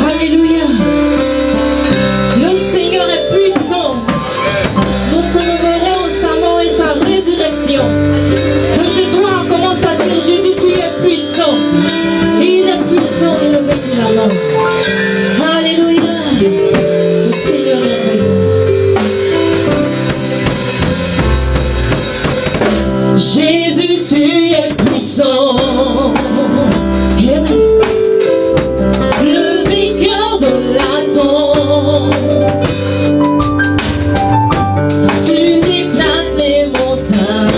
Alléluia. Le Seigneur est puissant. Nous célébrons sa mort et sa résurrection. Que chez toi, commence à dire Jésus, tu es puissant. Il est puissant, il est vaincu la mort. Alléluia. Le Seigneur est puissant. Jésus, tu es puissant. Amen. Le vainqueur de Laton. Tu déplaces les montagnes.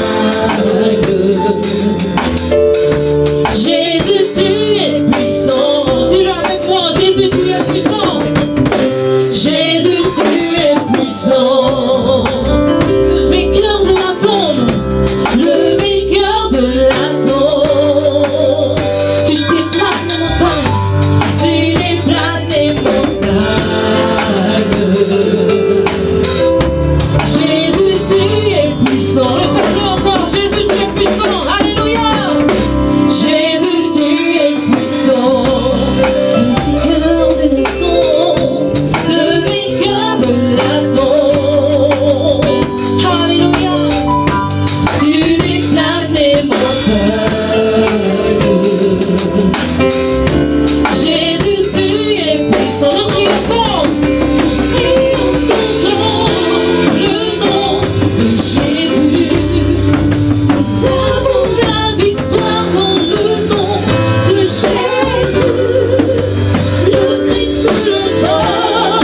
Jésus, tu es puissant. Dis-le avec moi. Jésus, tu es puissant. Jésus, tu es puissant. Le vainqueur de la tombe. Le vainqueur de la tombe. Tu déplaces les montagnes. Tu déplaces les montagnes. Jésus, tu es puissant. Répète-le encore. Jésus, tu es puissant. Alléluia. Jésus, tu es puissant. Le vainqueur de la tombe. Le vainqueur de la tombe. Alléluia. Tu déplaces les montagnes. Jésus, tu es puissant. Nous crions fort. Triomphons le nom de Jésus. Nous avons la victoire dans le nom de Jésus. Le Christ le porte,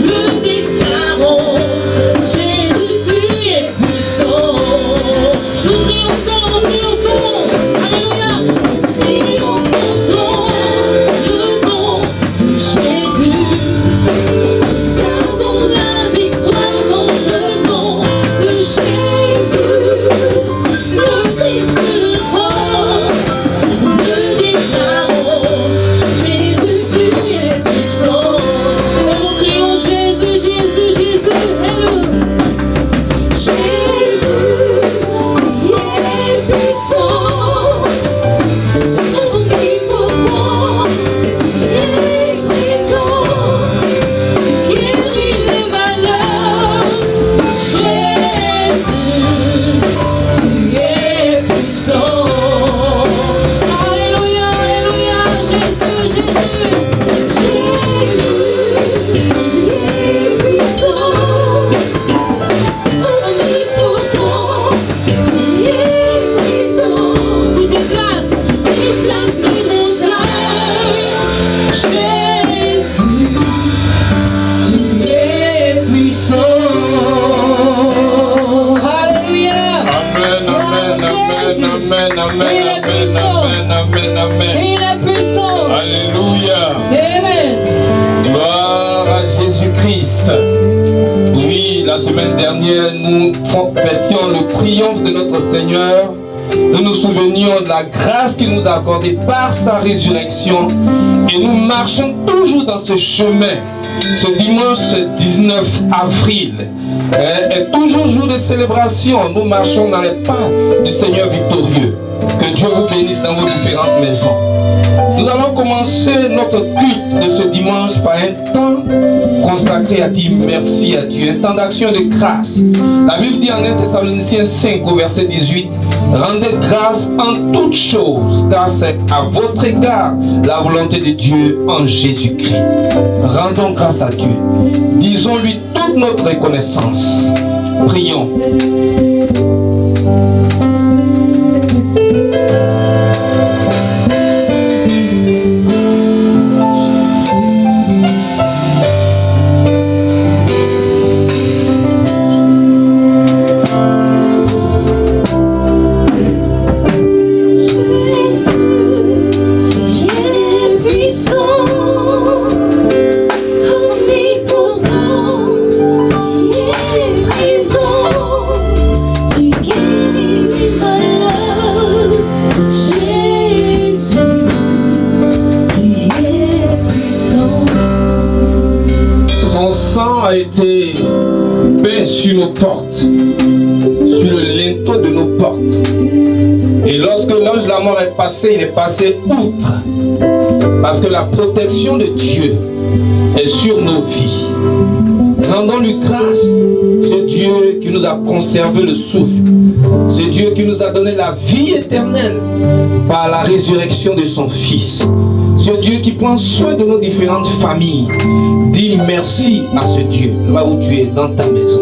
le déclarons. Jésus, tu es puissant. Nous triomphons, alléluia. Triomphons le nom de Jésus. Nous avons la victoire dans le nom de Jésus. Le Christ le porte, le déclarons. Jésus, tu es puissant. Nous crions Jésus, Jésus, Jésus. Alléluia. Jésus, il est puissant, omnipotent, il est présent, il guérit les malades. Jésus, tu es puissant. Alléluia, alléluia, Jésus, Jésus. Jésus, tu es puissant. Omnipotent, tu es puissant. Tu déplaces les montagnes. Jésus, tu es puissant. Alléluia. Amen, amen, amen, amen, amen, amen, amen, amen. Il est puissant. Alléluia. Amen. Gloire à Jésus-Christ. Oui, la semaine dernière, nous fêtions le triomphe de notre Seigneur. Nous nous souvenions de la grâce qu'il nous a accordée par sa résurrection. Et nous marchons toujours dans ce chemin. Ce dimanche 19 avril est toujours jour de célébration. Nous marchons dans les pas du Seigneur victorieux. Que Dieu vous bénisse dans vos différentes maisons. Nous allons commencer notre culte de ce dimanche par un temps consacré à dire merci à Dieu, un temps d'action de grâce. La Bible dit en 1 Thessaloniciens 5 au verset 18, rendez grâce en toutes choses, car c'est à votre égard la volonté de Dieu en Jésus-Christ. Rendons grâce à Dieu. Disons-lui toute notre reconnaissance. Prions. A été peint sur nos portes, sur le linteau de nos portes. Et lorsque l'ange de la mort est passé, il est passé outre. Parce que la protection de Dieu est sur nos vies. Rendons-lui grâce, ce Dieu qui nous a conservé le souffle, ce Dieu qui nous a donné la vie éternelle par la résurrection de son Fils, ce Dieu qui prend soin de nos différentes familles. Dis merci à ce Dieu, là où tu es dans ta maison.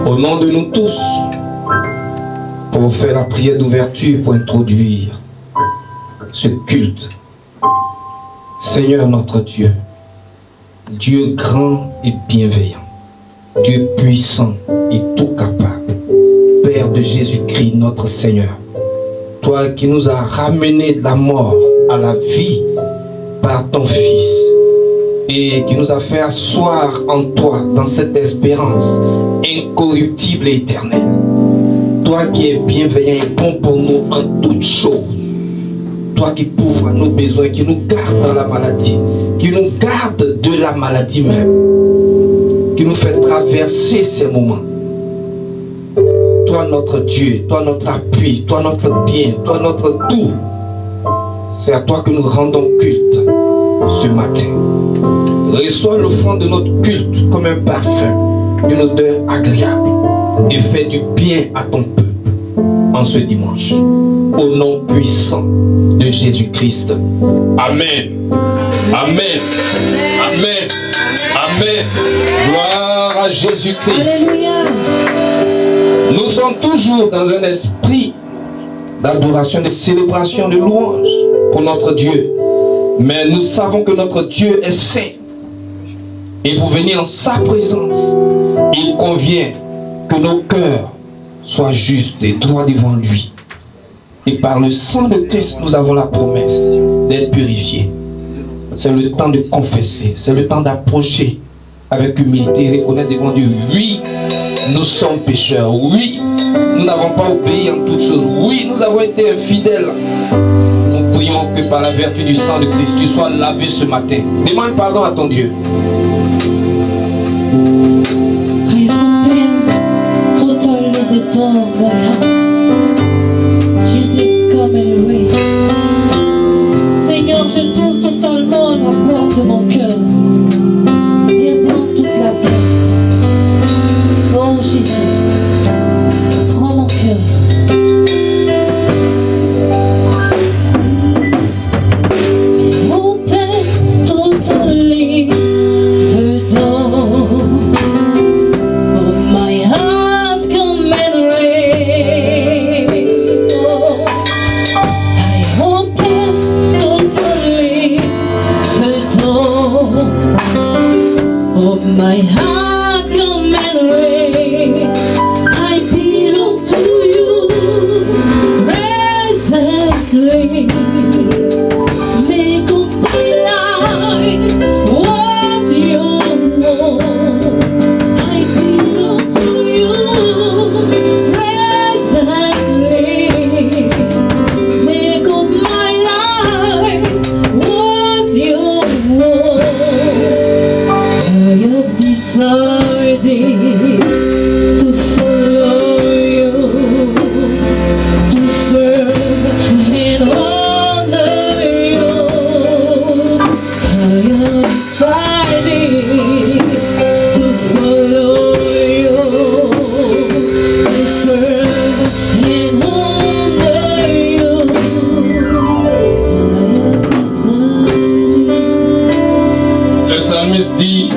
Au nom de nous tous, pour faire la prière d'ouverture, pour introduire ce culte. Seigneur notre Dieu, Dieu grand et bienveillant, Dieu puissant et tout capable, Père de Jésus-Christ notre Seigneur, toi qui nous as ramenés de la mort à la vie par ton Fils, et qui nous a fait asseoir en toi dans cette espérance incorruptible et éternelle. Toi qui es bienveillant et bon pour nous en toutes choses. Toi qui pourvois nos besoins, qui nous garde dans la maladie, qui nous garde de la maladie même, qui nous fait traverser ces moments. Toi notre Dieu, toi notre appui, toi notre bien, toi notre tout. C'est à toi que nous rendons culte ce matin. Reçois l'offrande de notre culte comme un parfum, une odeur agréable, et fais du bien à ton peuple en ce dimanche. Au nom puissant de Jésus-Christ. Amen. Amen. Amen. Amen. Gloire à Jésus-Christ. Alléluia. Nous sommes toujours dans un esprit d'adoration, de célébration, de louange pour notre Dieu. Mais nous savons que notre Dieu est saint. Et pour venir en sa présence, il convient que nos cœurs soient justes et droits devant lui. Et par le sang de Christ, nous avons la promesse d'être purifiés. C'est le temps de confesser, c'est le temps d'approcher avec humilité et reconnaître devant Dieu. Oui, nous sommes pécheurs. Oui, nous n'avons pas obéi en toutes choses. Oui, nous avons été infidèles. Nous prions que par la vertu du sang de Christ, tu sois lavé ce matin. Demande pardon à ton Dieu. I open totally the door of my heart. Jesus, come and reign. Seigneur, je t'ouvre totalement la porte de mon cœur. Viens prendre toute la place. Oh Jésus, prends mon cœur. Open totally the door of my heart, come and reign. Oh, I open totally the door of my heart, come and reign. I belong to you presently. Make of my life what you want. I belong to you presently. Make of my life what you want. I have decided to follow you, to serve and honor you. I have decided to follow you, to serve and honor you. I have decided. Le psalmiste dit,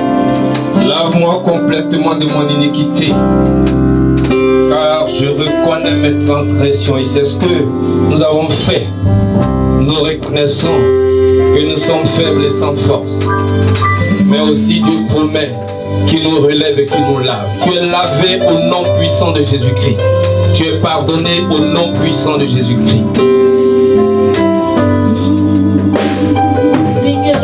lave-moi complètement de mon iniquité, car je reconnais mes transgressions. Et c'est ce que nous avons fait. nous reconnaissons que nous sommes faibles et sans force. Mais aussi Dieu promet qu'il nous relève et qu'il nous lave. Tu es lavé au nom puissant de Jésus-Christ. Tu es pardonné au nom puissant de Jésus-Christ. Seigneur,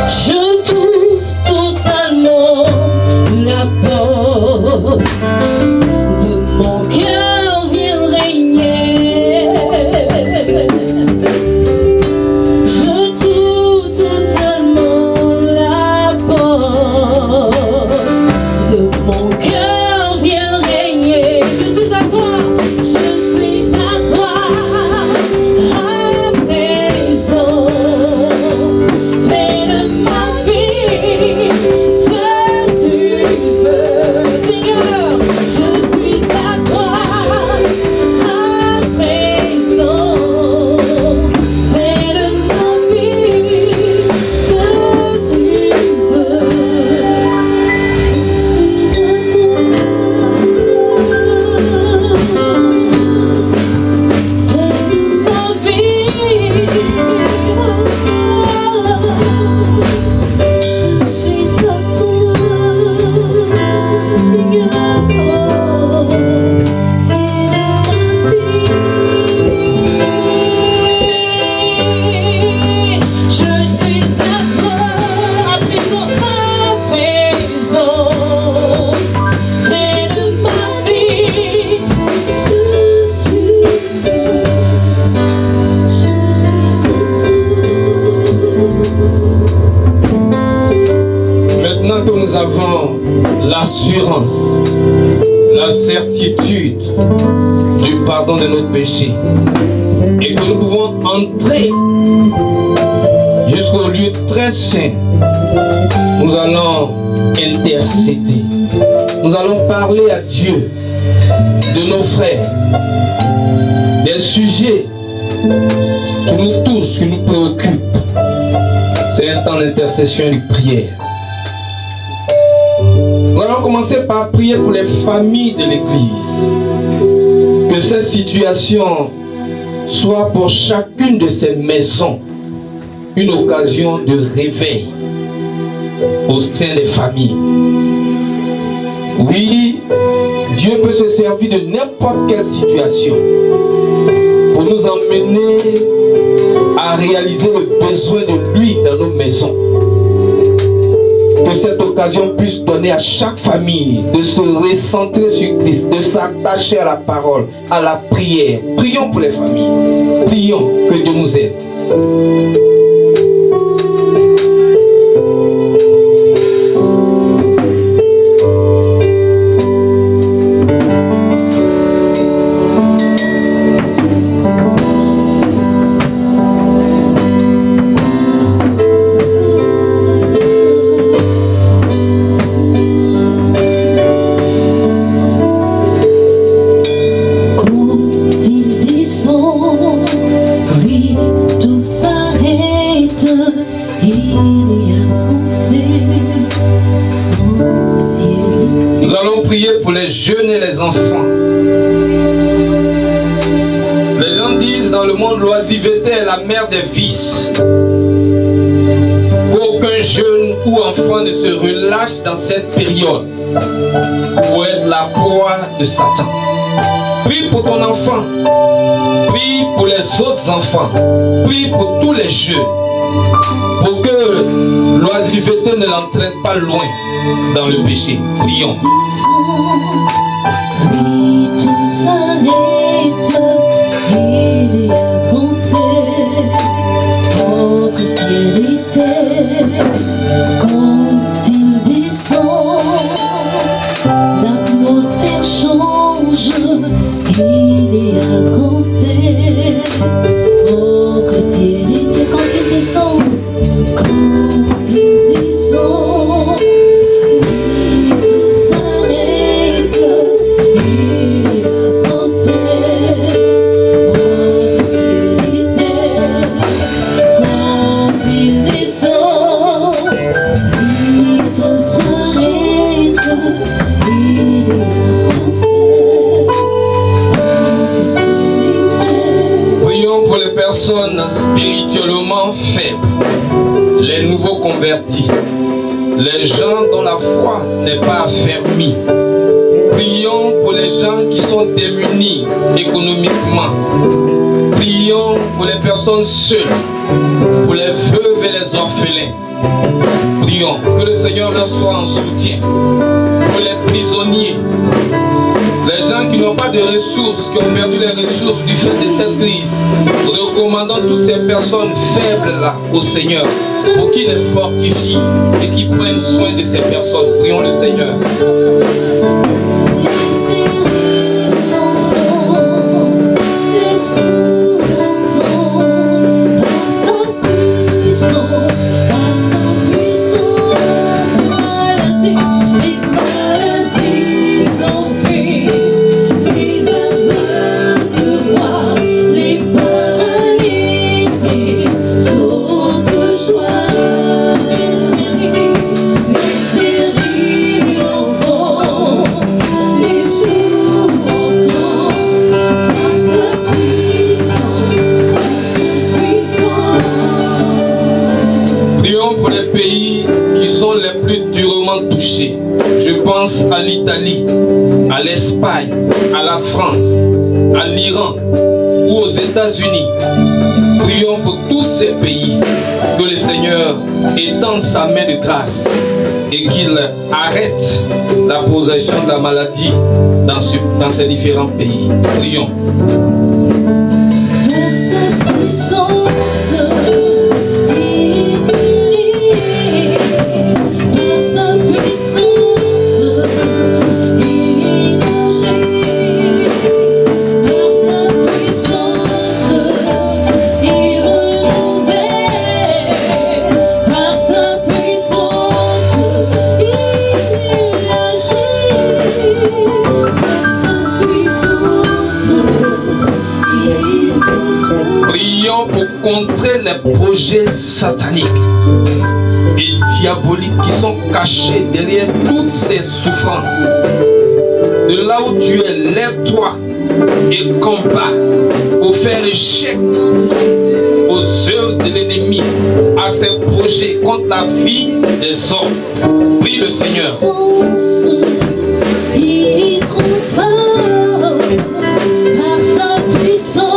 je t'ouvre totalement la porte de mon cœur, viens régner. Je t'ouvre totalement la porte de mon cœur, viens régner. Je suis à toi, je suis à toi. À présent, fais de ma vie ce que tu veux. Seigneur, je suis à toi. À présent, fais de ma vie ce que tu veux. Je suis à toi. Maintenant que nous avons l'assurance, la certitude du pardon de nos péchés et que nous pouvons entrer jusqu'au lieu très saint, nous allons intercéder. Nous allons parler à Dieu de nos frères, des sujets qui nous touchent, qui nous préoccupent. C'est un temps d'intercession et de prière. Nous allons commencer par prier pour les familles de l'Église. Que cette situation soit pour chacune de ces maisons une occasion de réveil au sein des familles. Oui, Dieu peut se servir de n'importe quelle situation pour nous emmener à réaliser le besoin de lui dans nos maisons. Que cette occasion puisse donner à chaque famille de se recentrer sur Christ, de s'attacher à la parole, à la prière. Prions pour les familles. Prions que Dieu nous aide. Pour les jeunes et les enfants. Les gens disent dans le monde l'oisiveté est la mère des vices. Qu'aucun jeune ou enfant ne se relâche dans cette période pour être la proie de Satan. Prie pour ton enfant. Prie pour les autres enfants. Prie pour tous les jeunes. Pour que l'oisiveté ne l'entraîne pas loin dans le péché. Prions. Oui, tout s'arrête, il y a un transfert entre ciel et terre. Quand il descend, l'atmosphère change, il y a un transfert entre ciel et terre. Quand il descend, quand il descend, oui, tout s'arrête, il y a un transfert entre ciel et terre. Quand il descend, oui, tout s'arrête, il y a un transfert entre ciel et terre. Prions pour les personnes personnes spirituellement faibles, les nouveaux convertis, les gens dont la foi n'est pas affermie. Prions pour les gens qui sont démunis économiquement. Prions pour les personnes seules, pour les veuves et les orphelins. Prions que le Seigneur leur soit en soutien. Pour les prisonniers, les gens qui n'ont pas de ressources, qui ont perdu les ressources du fait de cette crise, recommandons toutes ces personnes faibles-là au Seigneur pour qu'il les fortifie et qu'il prenne soin de ces personnes. Prions le Seigneur. Touchés. Je pense à l'Italie, à l'Espagne, à la France, à l'Iran ou aux États-Unis. Prions pour tous ces pays, que le Seigneur étende sa main de grâce et qu'il arrête la progression de la maladie dans ces différents pays. Prions. Contrer les projets sataniques et diaboliques qui sont cachés derrière toutes ces souffrances. De là où tu es, lève-toi et combat pour faire échec aux œuvres de l'ennemi, à ses projets contre la vie des hommes. Prie le Seigneur. Il transforme par sa puissance.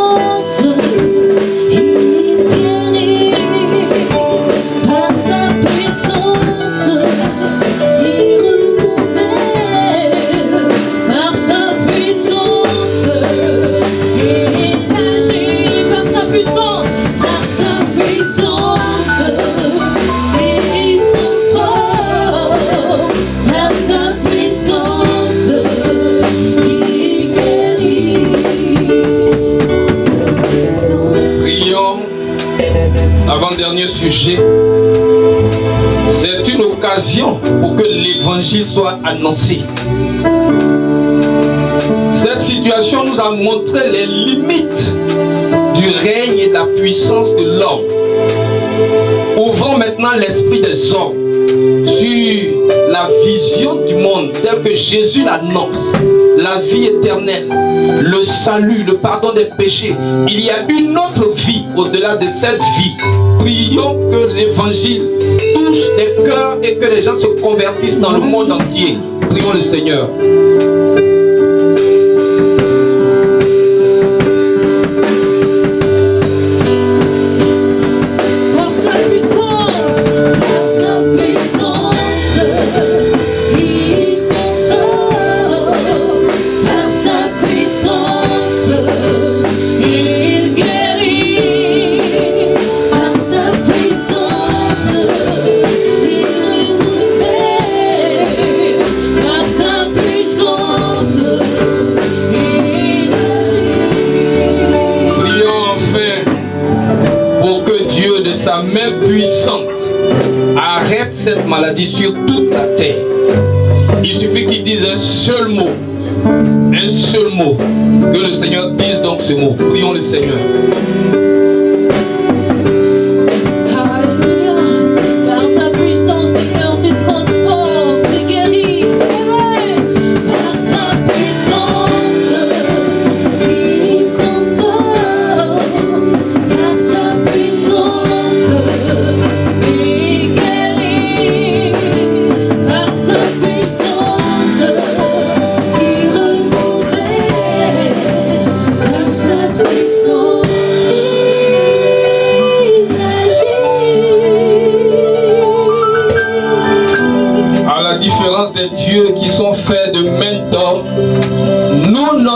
Avant-dernier sujet, c'est une occasion pour que l'évangile soit annoncé. Cette situation nous a montré les limites du règne et de la puissance de l'homme. Ouvrons maintenant l'esprit des hommes sur la vision du monde telle que Jésus l'annonce. La vie éternelle, le salut, le pardon des péchés. Il y a une autre vie au-delà de cette vie. Prions que l'évangile touche les cœurs et que les gens se convertissent dans le monde entier. Prions le Seigneur. Main puissante arrête cette maladie sur toute la terre. Il suffit qu'il dise un seul mot, que le Seigneur dise donc ce mot. Prions le Seigneur. Par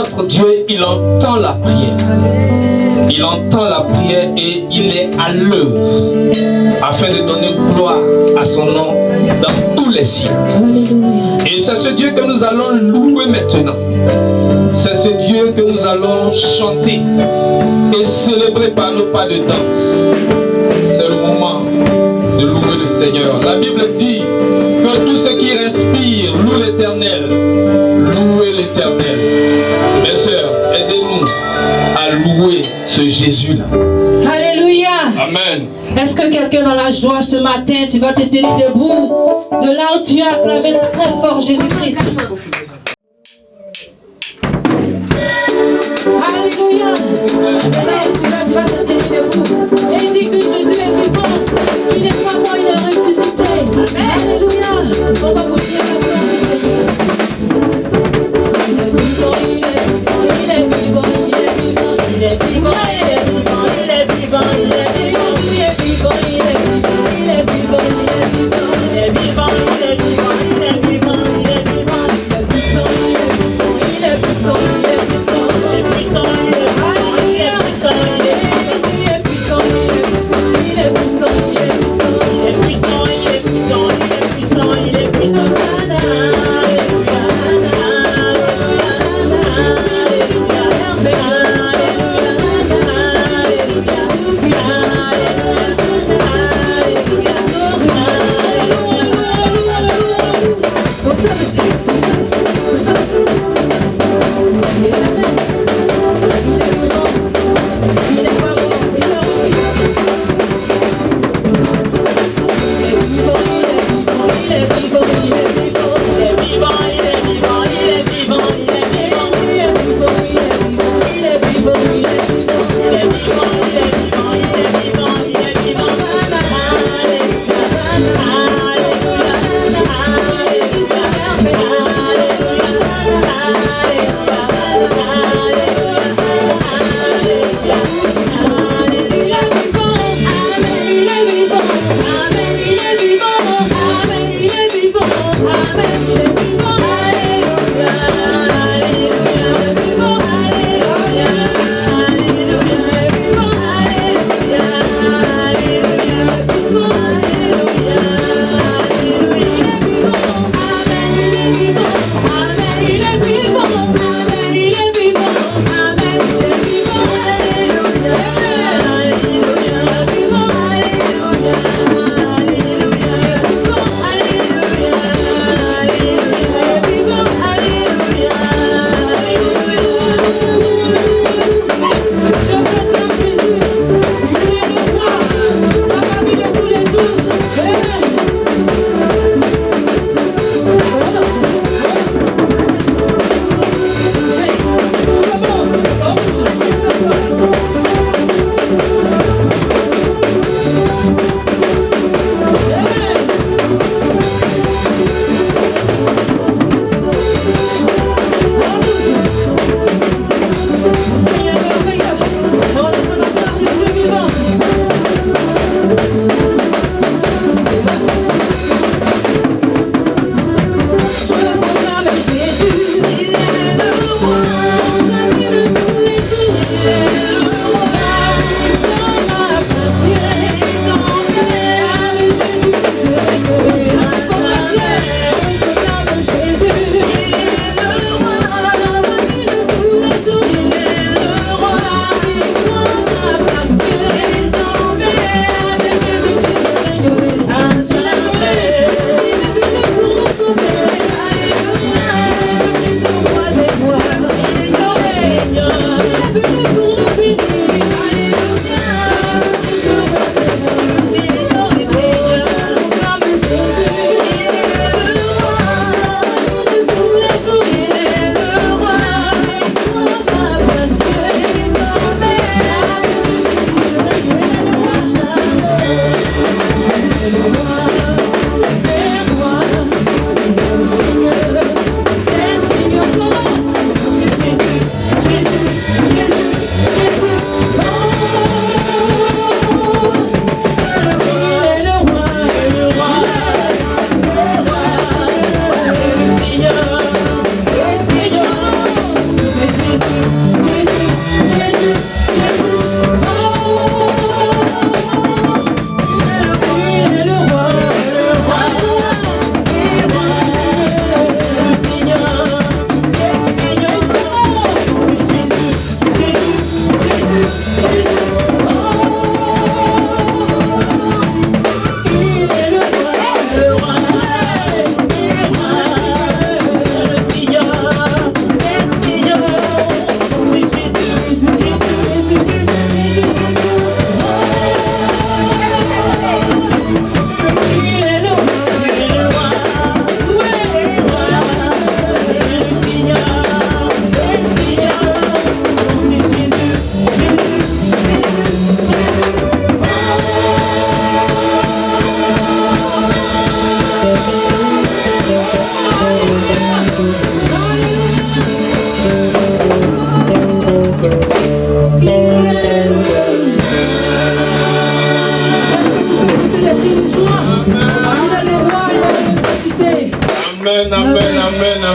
notre Dieu, il entend la prière. Il entend la prière et il est à l'œuvre afin de donner gloire à son nom dans tous les siècles. Et c'est ce Dieu que nous allons louer maintenant. C'est ce Dieu que nous allons chanter et célébrer par nos pas de danse. C'est le moment de louer le Seigneur. La Bible dit que tous ceux qui respirent louent l'Éternel. Louez l'Éternel. Mes sœurs, aidez-nous à louer ce Jésus-là. Alléluia. Amen. Est-ce que quelqu'un dans la joie ce matin, tu vas te tenir debout de là où tu as acclamé très fort Jésus-Christ? Alléluia. Tu vas te tenir debout et dis que Jésus est vivant. Il est pas mort, il est ressuscité. Alléluia. On va vous dire la gloire du Seigneur. Il est vivant, il est vivant, il est vivant, il est vivant, il est vivant, il est vivant, il est vivant, il est vivant, il est vivant, il est vivant, il est vivant, il est vivant, il est vivant, il est vivant, il est vivant, il est puissant, il est puissant, il est puissant, il est puissant, il est puissant, il est puissant, il est puissant,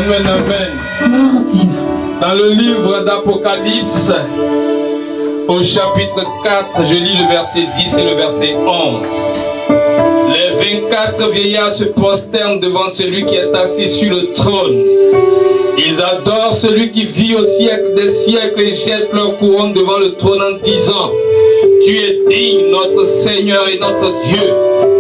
Donne-nous un amen. Gloire à Dieu. Dans le livre d'Apocalypse, au chapitre 4, je lis le verset 10 et le verset 11. Les 24 vieillards se prosternent devant celui qui est assis sur le trône. Ils adorent celui qui vit au siècle des siècles et jettent leur couronne devant le trône en disant: Tu es digne, notre Seigneur et notre Dieu,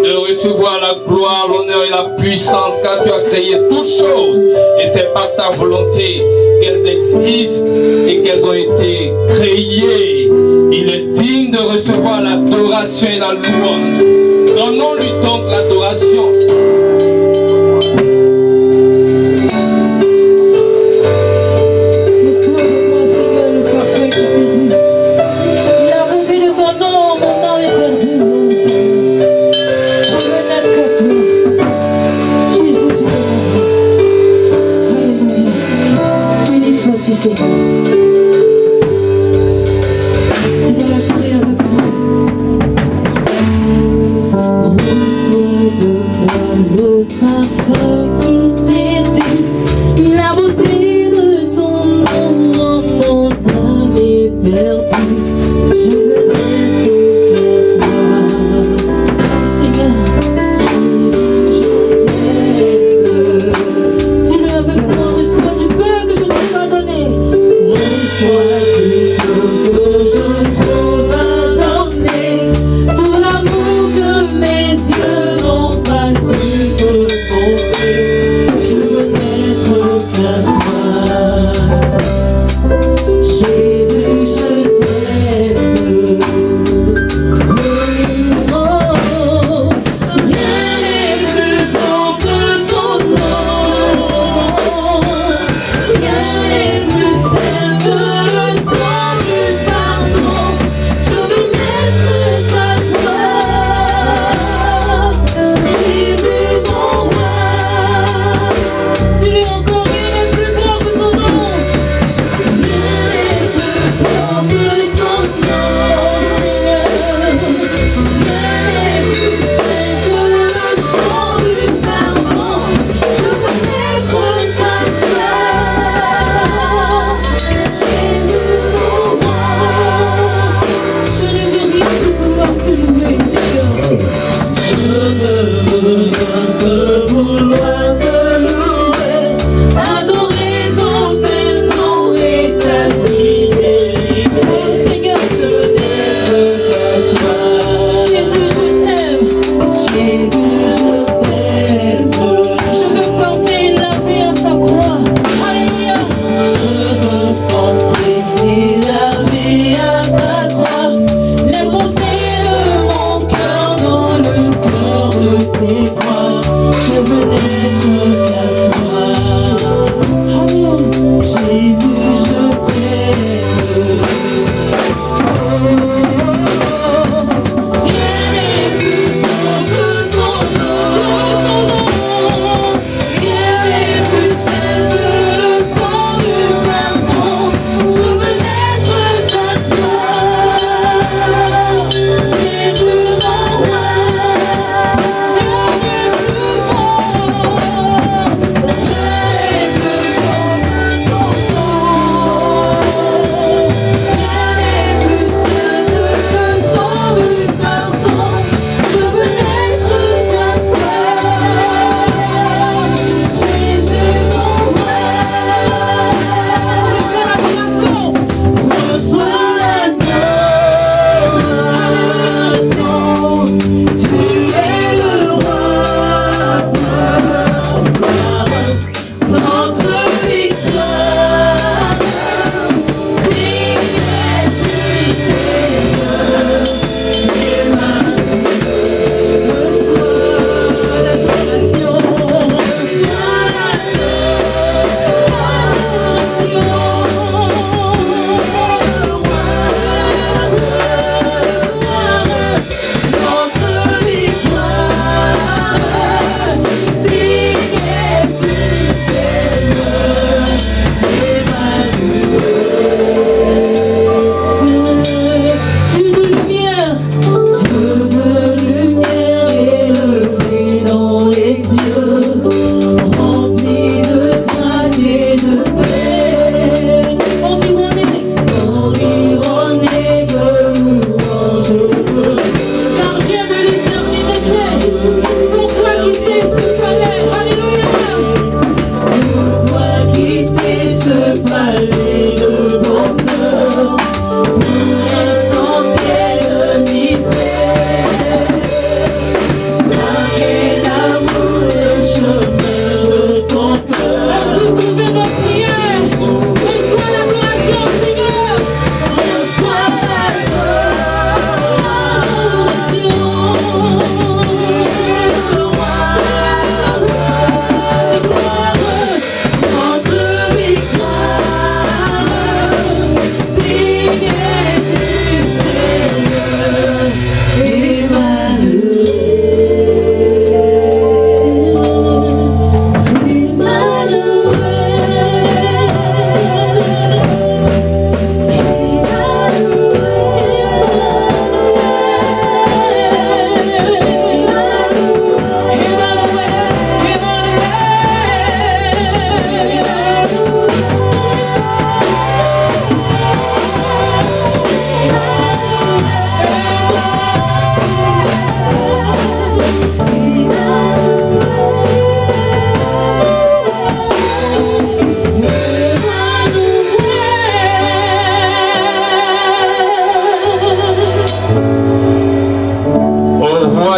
de recevoir la gloire, l'honneur et la puissance, car tu as créé toutes choses et c'est par ta volonté qu'elles existent et qu'elles ont été créées. Il est digne de recevoir l'adoration et la louange. Donnons-lui donc l'adoration.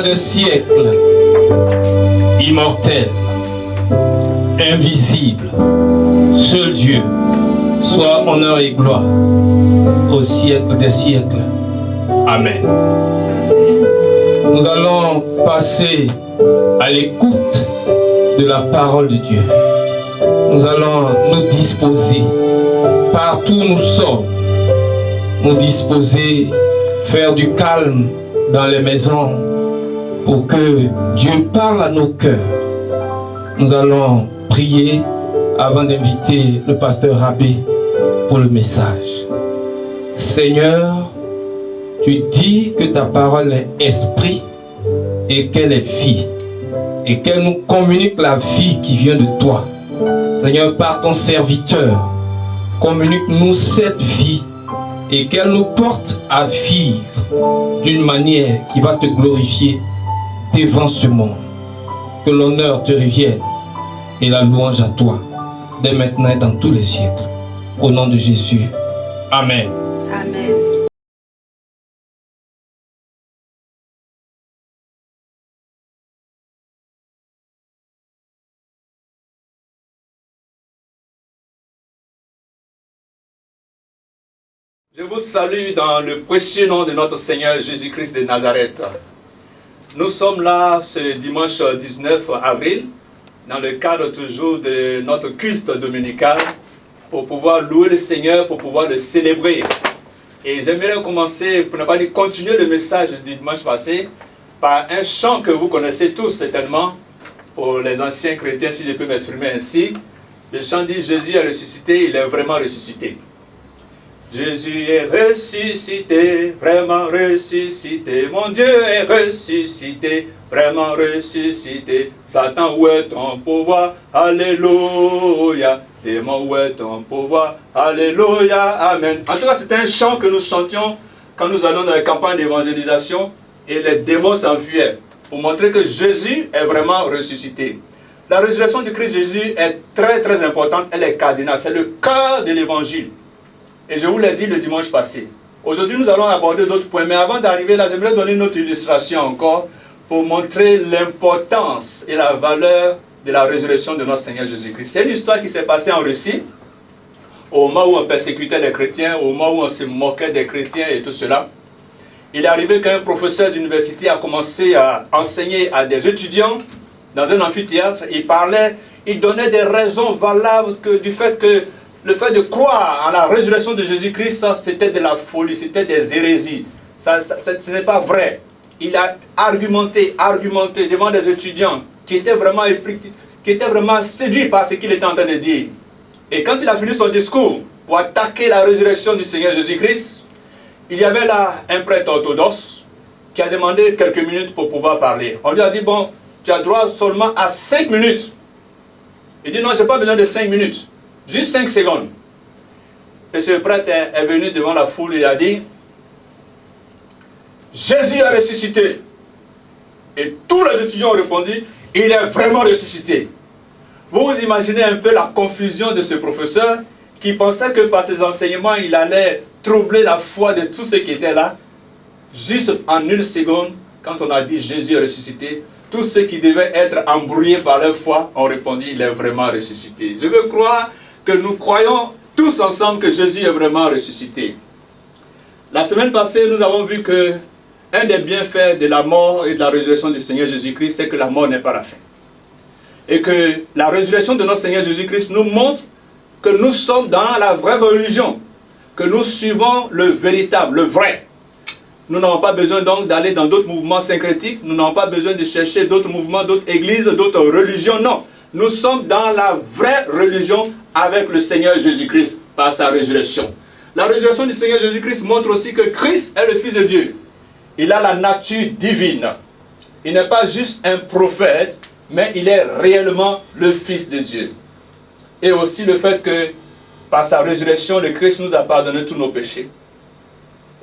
des siècles, immortel, invisible, seul Dieu, soit honneur et gloire au siècle des siècles. Amen. Nous allons passer à l'écoute de la parole de Dieu. Nous allons nous disposer, partout où nous sommes, nous disposer, faire du calme dans les maisons pour que Dieu parle à nos cœurs. Nous allons prier avant d'inviter le pasteur Abbé pour le message. Seigneur, tu dis que ta parole est esprit et qu'elle est vie et qu'elle nous communique la vie qui vient de toi. Seigneur, par ton serviteur, communique-nous cette vie et qu'elle nous porte à vivre d'une manière qui va te glorifier devant ce monde. Que l'honneur te revienne et la louange à toi, dès maintenant et dans tous les siècles. Au nom de Jésus. Amen. Amen. Je vous salue dans le précieux nom de notre Seigneur Jésus-Christ de Nazareth. Nous sommes là ce dimanche 19 avril, dans le cadre toujours de notre culte dominical, pour pouvoir louer le Seigneur, pour pouvoir le célébrer. Et j'aimerais commencer, pour ne pas dire continuer le message du dimanche passé, par un chant que vous connaissez tous certainement, pour les anciens chrétiens, si je peux m'exprimer ainsi. Le chant dit « Jésus est ressuscité, il est vraiment ressuscité ». Jésus est ressuscité, vraiment ressuscité. Mon Dieu est ressuscité, vraiment ressuscité. Satan, où est ton pouvoir? Alléluia. Démon, où est ton pouvoir? Alléluia. Amen. En tout cas, c'est un chant que nous chantions quand nous allons dans les campagnes d'évangélisation et les démons s'enfuyaient pour montrer que Jésus est vraiment ressuscité. La résurrection du Christ Jésus est très très importante, elle est cardinale, c'est le cœur de l'évangile. Et je vous l'ai dit le dimanche passé. Aujourd'hui, nous allons aborder d'autres points. Mais avant d'arriver là, j'aimerais donner une autre illustration encore pour montrer l'importance et la valeur de la résurrection de notre Seigneur Jésus-Christ. C'est une histoire qui s'est passée en Russie, au moment où on persécutait les chrétiens, au moment où on se moquait des chrétiens et tout cela. Il est arrivé qu'un professeur d'université a commencé à enseigner à des étudiants dans un amphithéâtre. Il donnait des raisons valables du fait que le fait de croire en la résurrection de Jésus-Christ, c'était de la folie, c'était des hérésies. Ce n'est pas vrai. Il a argumenté devant des étudiants qui étaient vraiment séduits par ce qu'il était en train de dire. Et quand il a fini son discours pour attaquer la résurrection du Seigneur Jésus-Christ, il y avait là un prêtre orthodoxe qui a demandé quelques minutes pour pouvoir parler. On lui a dit, bon, tu as droit seulement à 5 minutes. Il dit, non, je n'ai pas besoin de 5 minutes. Juste 5 secondes. Et ce prêtre est venu devant la foule et a dit, Jésus a ressuscité. Et tous les étudiants ont répondu, il est vraiment ressuscité. Vous vous imaginez un peu la confusion de ce professeur qui pensait que par ses enseignements, il allait troubler la foi de tous ceux qui étaient là. Juste en 1 seconde, quand on a dit Jésus est ressuscité, tous ceux qui devaient être embrouillés par leur foi ont répondu, il est vraiment ressuscité. Je veux croire que nous croyons tous ensemble que Jésus est vraiment ressuscité. La semaine passée, nous avons vu que un des bienfaits de la mort et de la résurrection du Seigneur Jésus-Christ, c'est que la mort n'est pas la fin. Et que la résurrection de notre Seigneur Jésus-Christ nous montre que nous sommes dans la vraie religion, que nous suivons le véritable, le vrai. Nous n'avons pas besoin donc d'aller dans d'autres mouvements syncrétiques, nous n'avons pas besoin de chercher d'autres mouvements, d'autres églises, d'autres religions, non. Nous sommes dans la vraie religion avec le Seigneur Jésus-Christ par sa résurrection. La résurrection du Seigneur Jésus-Christ montre aussi que Christ est le Fils de Dieu. Il a la nature divine. Il n'est pas juste un prophète, mais il est réellement le Fils de Dieu. Et aussi le fait que par sa résurrection, le Christ nous a pardonné tous nos péchés.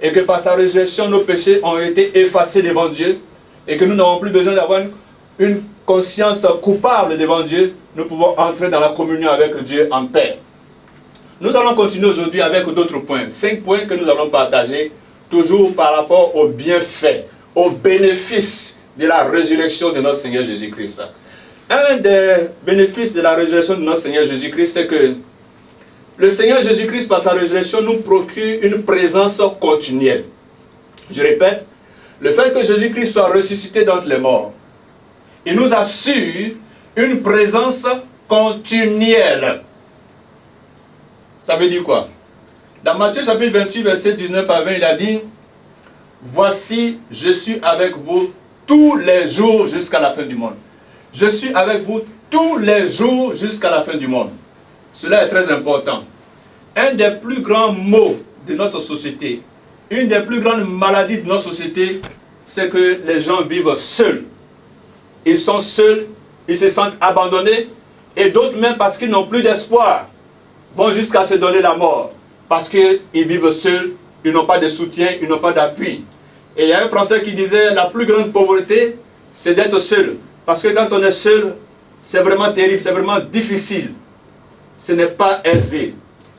Et que par sa résurrection, nos péchés ont été effacés devant Dieu. Et que nous n'avons plus besoin d'avoir une conscience coupable devant Dieu. Nous pouvons entrer dans la communion avec Dieu en paix. Nous allons continuer aujourd'hui avec d'autres points. 5 points que nous allons partager, toujours par rapport aux bienfaits, aux bénéfices de la résurrection de notre Seigneur Jésus-Christ. Un des bénéfices de la résurrection de notre Seigneur Jésus-Christ, c'est que le Seigneur Jésus-Christ, par sa résurrection, nous procure une présence continuelle. Je répète, le fait que Jésus-Christ soit ressuscité d'entre les morts, il nous assure une présence continuelle. Ça veut dire quoi? Dans Matthieu chapitre 28, verset 19 à 20, il a dit: voici, je suis avec vous tous les jours jusqu'à la fin du monde. Je suis avec vous tous les jours jusqu'à la fin du monde. Cela est très important. Un des plus grands maux de notre société, une des plus grandes maladies de notre société, c'est que les gens vivent seuls. Ils sont seuls, ils se sentent abandonnés, et d'autres même parce qu'ils n'ont plus d'espoir, vont jusqu'à se donner la mort. Parce qu'ils vivent seuls, ils n'ont pas de soutien, ils n'ont pas d'appui. Et il y a un Français qui disait, la plus grande pauvreté, c'est d'être seul. Parce que quand on est seul, c'est vraiment terrible, c'est vraiment difficile. Ce n'est pas aisé.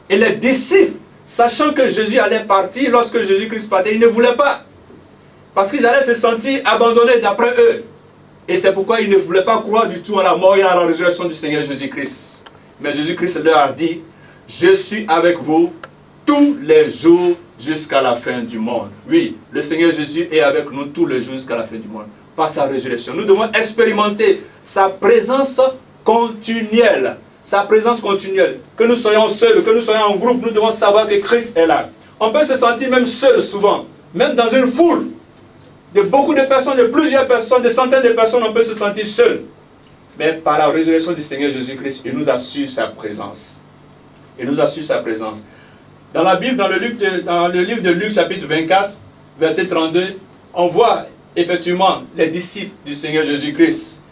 Et les disciples, sachant que Jésus allait partir, lorsque Jésus-Christ partait, ils ne voulaient pas. Parce qu'ils allaient se sentir abandonnés d'après eux. Et c'est pourquoi ils ne voulaient pas croire du tout à la mort et à la résurrection du Seigneur Jésus-Christ. Mais Jésus-Christ leur a dit, je suis avec vous tous les jours jusqu'à la fin du monde. Oui, le Seigneur Jésus est avec nous tous les jours jusqu'à la fin du monde. Par sa résurrection. Nous devons expérimenter sa présence continuelle. Sa présence continuelle. Que nous soyons seuls, que nous soyons en groupe, nous devons savoir que Christ est là. On peut se sentir même seul souvent. Même dans une foule de beaucoup de personnes, de plusieurs personnes, de centaines de personnes, on peut se sentir seul. Mais par la résurrection du Seigneur Jésus-Christ, il nous assure sa présence. Il nous assure sa présence. Dans la Bible, dans le livre de Luc, chapitre 24, verset 32, on voit effectivement les disciples du Seigneur Jésus-Christ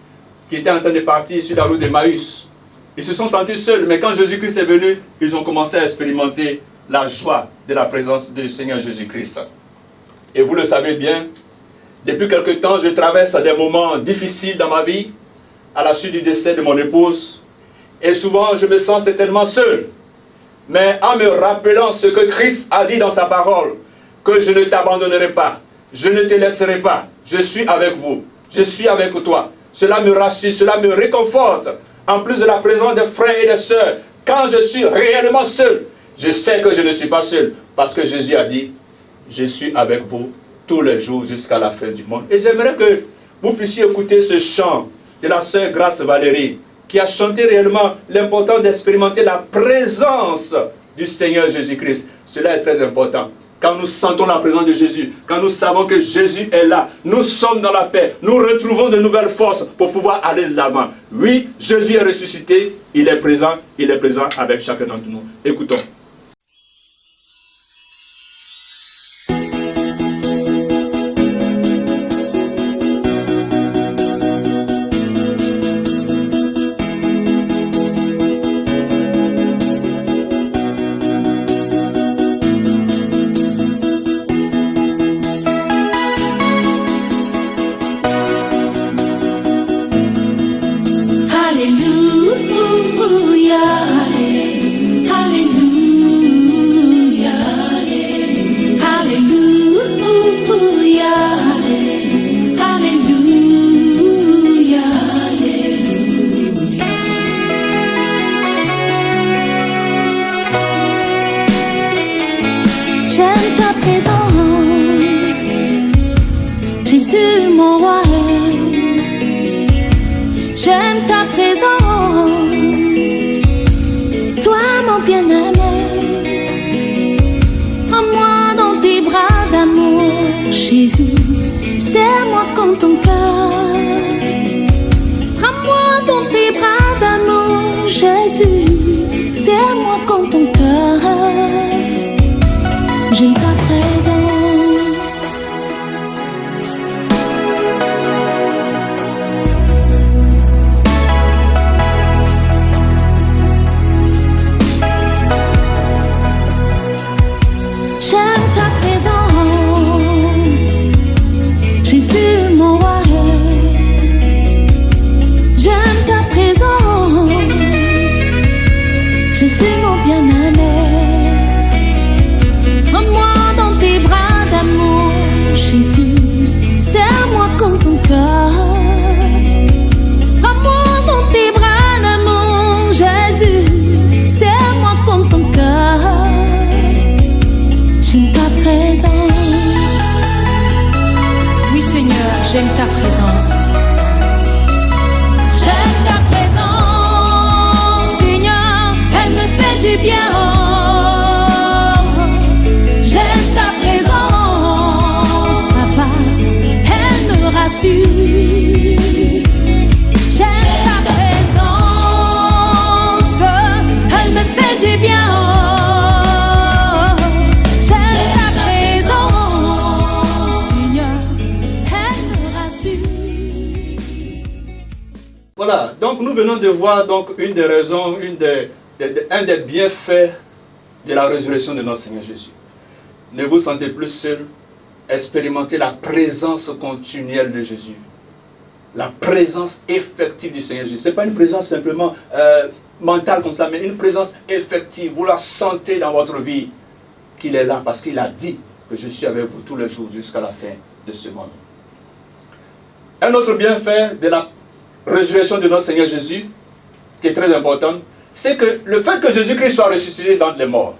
qui étaient en train de partir sur la route d'Emmaüs. Ils se sont sentis seuls, mais quand Jésus-Christ est venu, ils ont commencé à expérimenter la joie de la présence du Seigneur Jésus-Christ. Et vous le savez bien, depuis quelque temps, je traverse des moments difficiles dans ma vie, à la suite du décès de mon épouse. Et souvent, je me sens certainement seul. Mais en me rappelant ce que Christ a dit dans sa parole, que je ne t'abandonnerai pas, je ne te laisserai pas, je suis avec vous, je suis avec toi. Cela me rassure, cela me réconforte. En plus de la présence des frères et des sœurs, quand je suis réellement seul, je sais que je ne suis pas seul. Parce que Jésus a dit, je suis avec vous tous les jours jusqu'à la fin du monde. Et j'aimerais que vous puissiez écouter ce chant de la sœur Grace Valérie, qui a chanté réellement l'importance d'expérimenter la présence du Seigneur Jésus-Christ. Cela est très important. Quand nous sentons la présence de Jésus, quand nous savons que Jésus est là, nous sommes dans la paix, nous retrouvons de nouvelles forces pour pouvoir aller de l'avant. Oui, Jésus est ressuscité, il est présent avec chacun d'entre nous. Écoutons. Je suis mon bien-aimé. Prends-moi dans J'aime ta présence. J'aime ta présence, Seigneur, elle me fait du bien. Oh, j'aime ta présence, Papa, elle me rassure. J'aime ta présence, elle me fait du bien. Oh, j'aime ta présence, Seigneur, elle me rassure. Voilà, donc nous venons de voir donc une des raisons, un des bienfaits de la résurrection de notre Seigneur Jésus. Ne vous sentez plus seul, expérimentez la présence continuelle de Jésus. La présence effective du Seigneur Jésus. Ce n'est pas une présence simplement mentale comme ça, mais une présence effective. Vous la sentez dans votre vie qu'il est là parce qu'il a dit que je suis avec vous tous les jours jusqu'à la fin de ce monde. Un autre bienfait de la résurrection de notre Seigneur Jésus, qui est très important, c'est que le fait que Jésus-Christ soit ressuscité d'entre les morts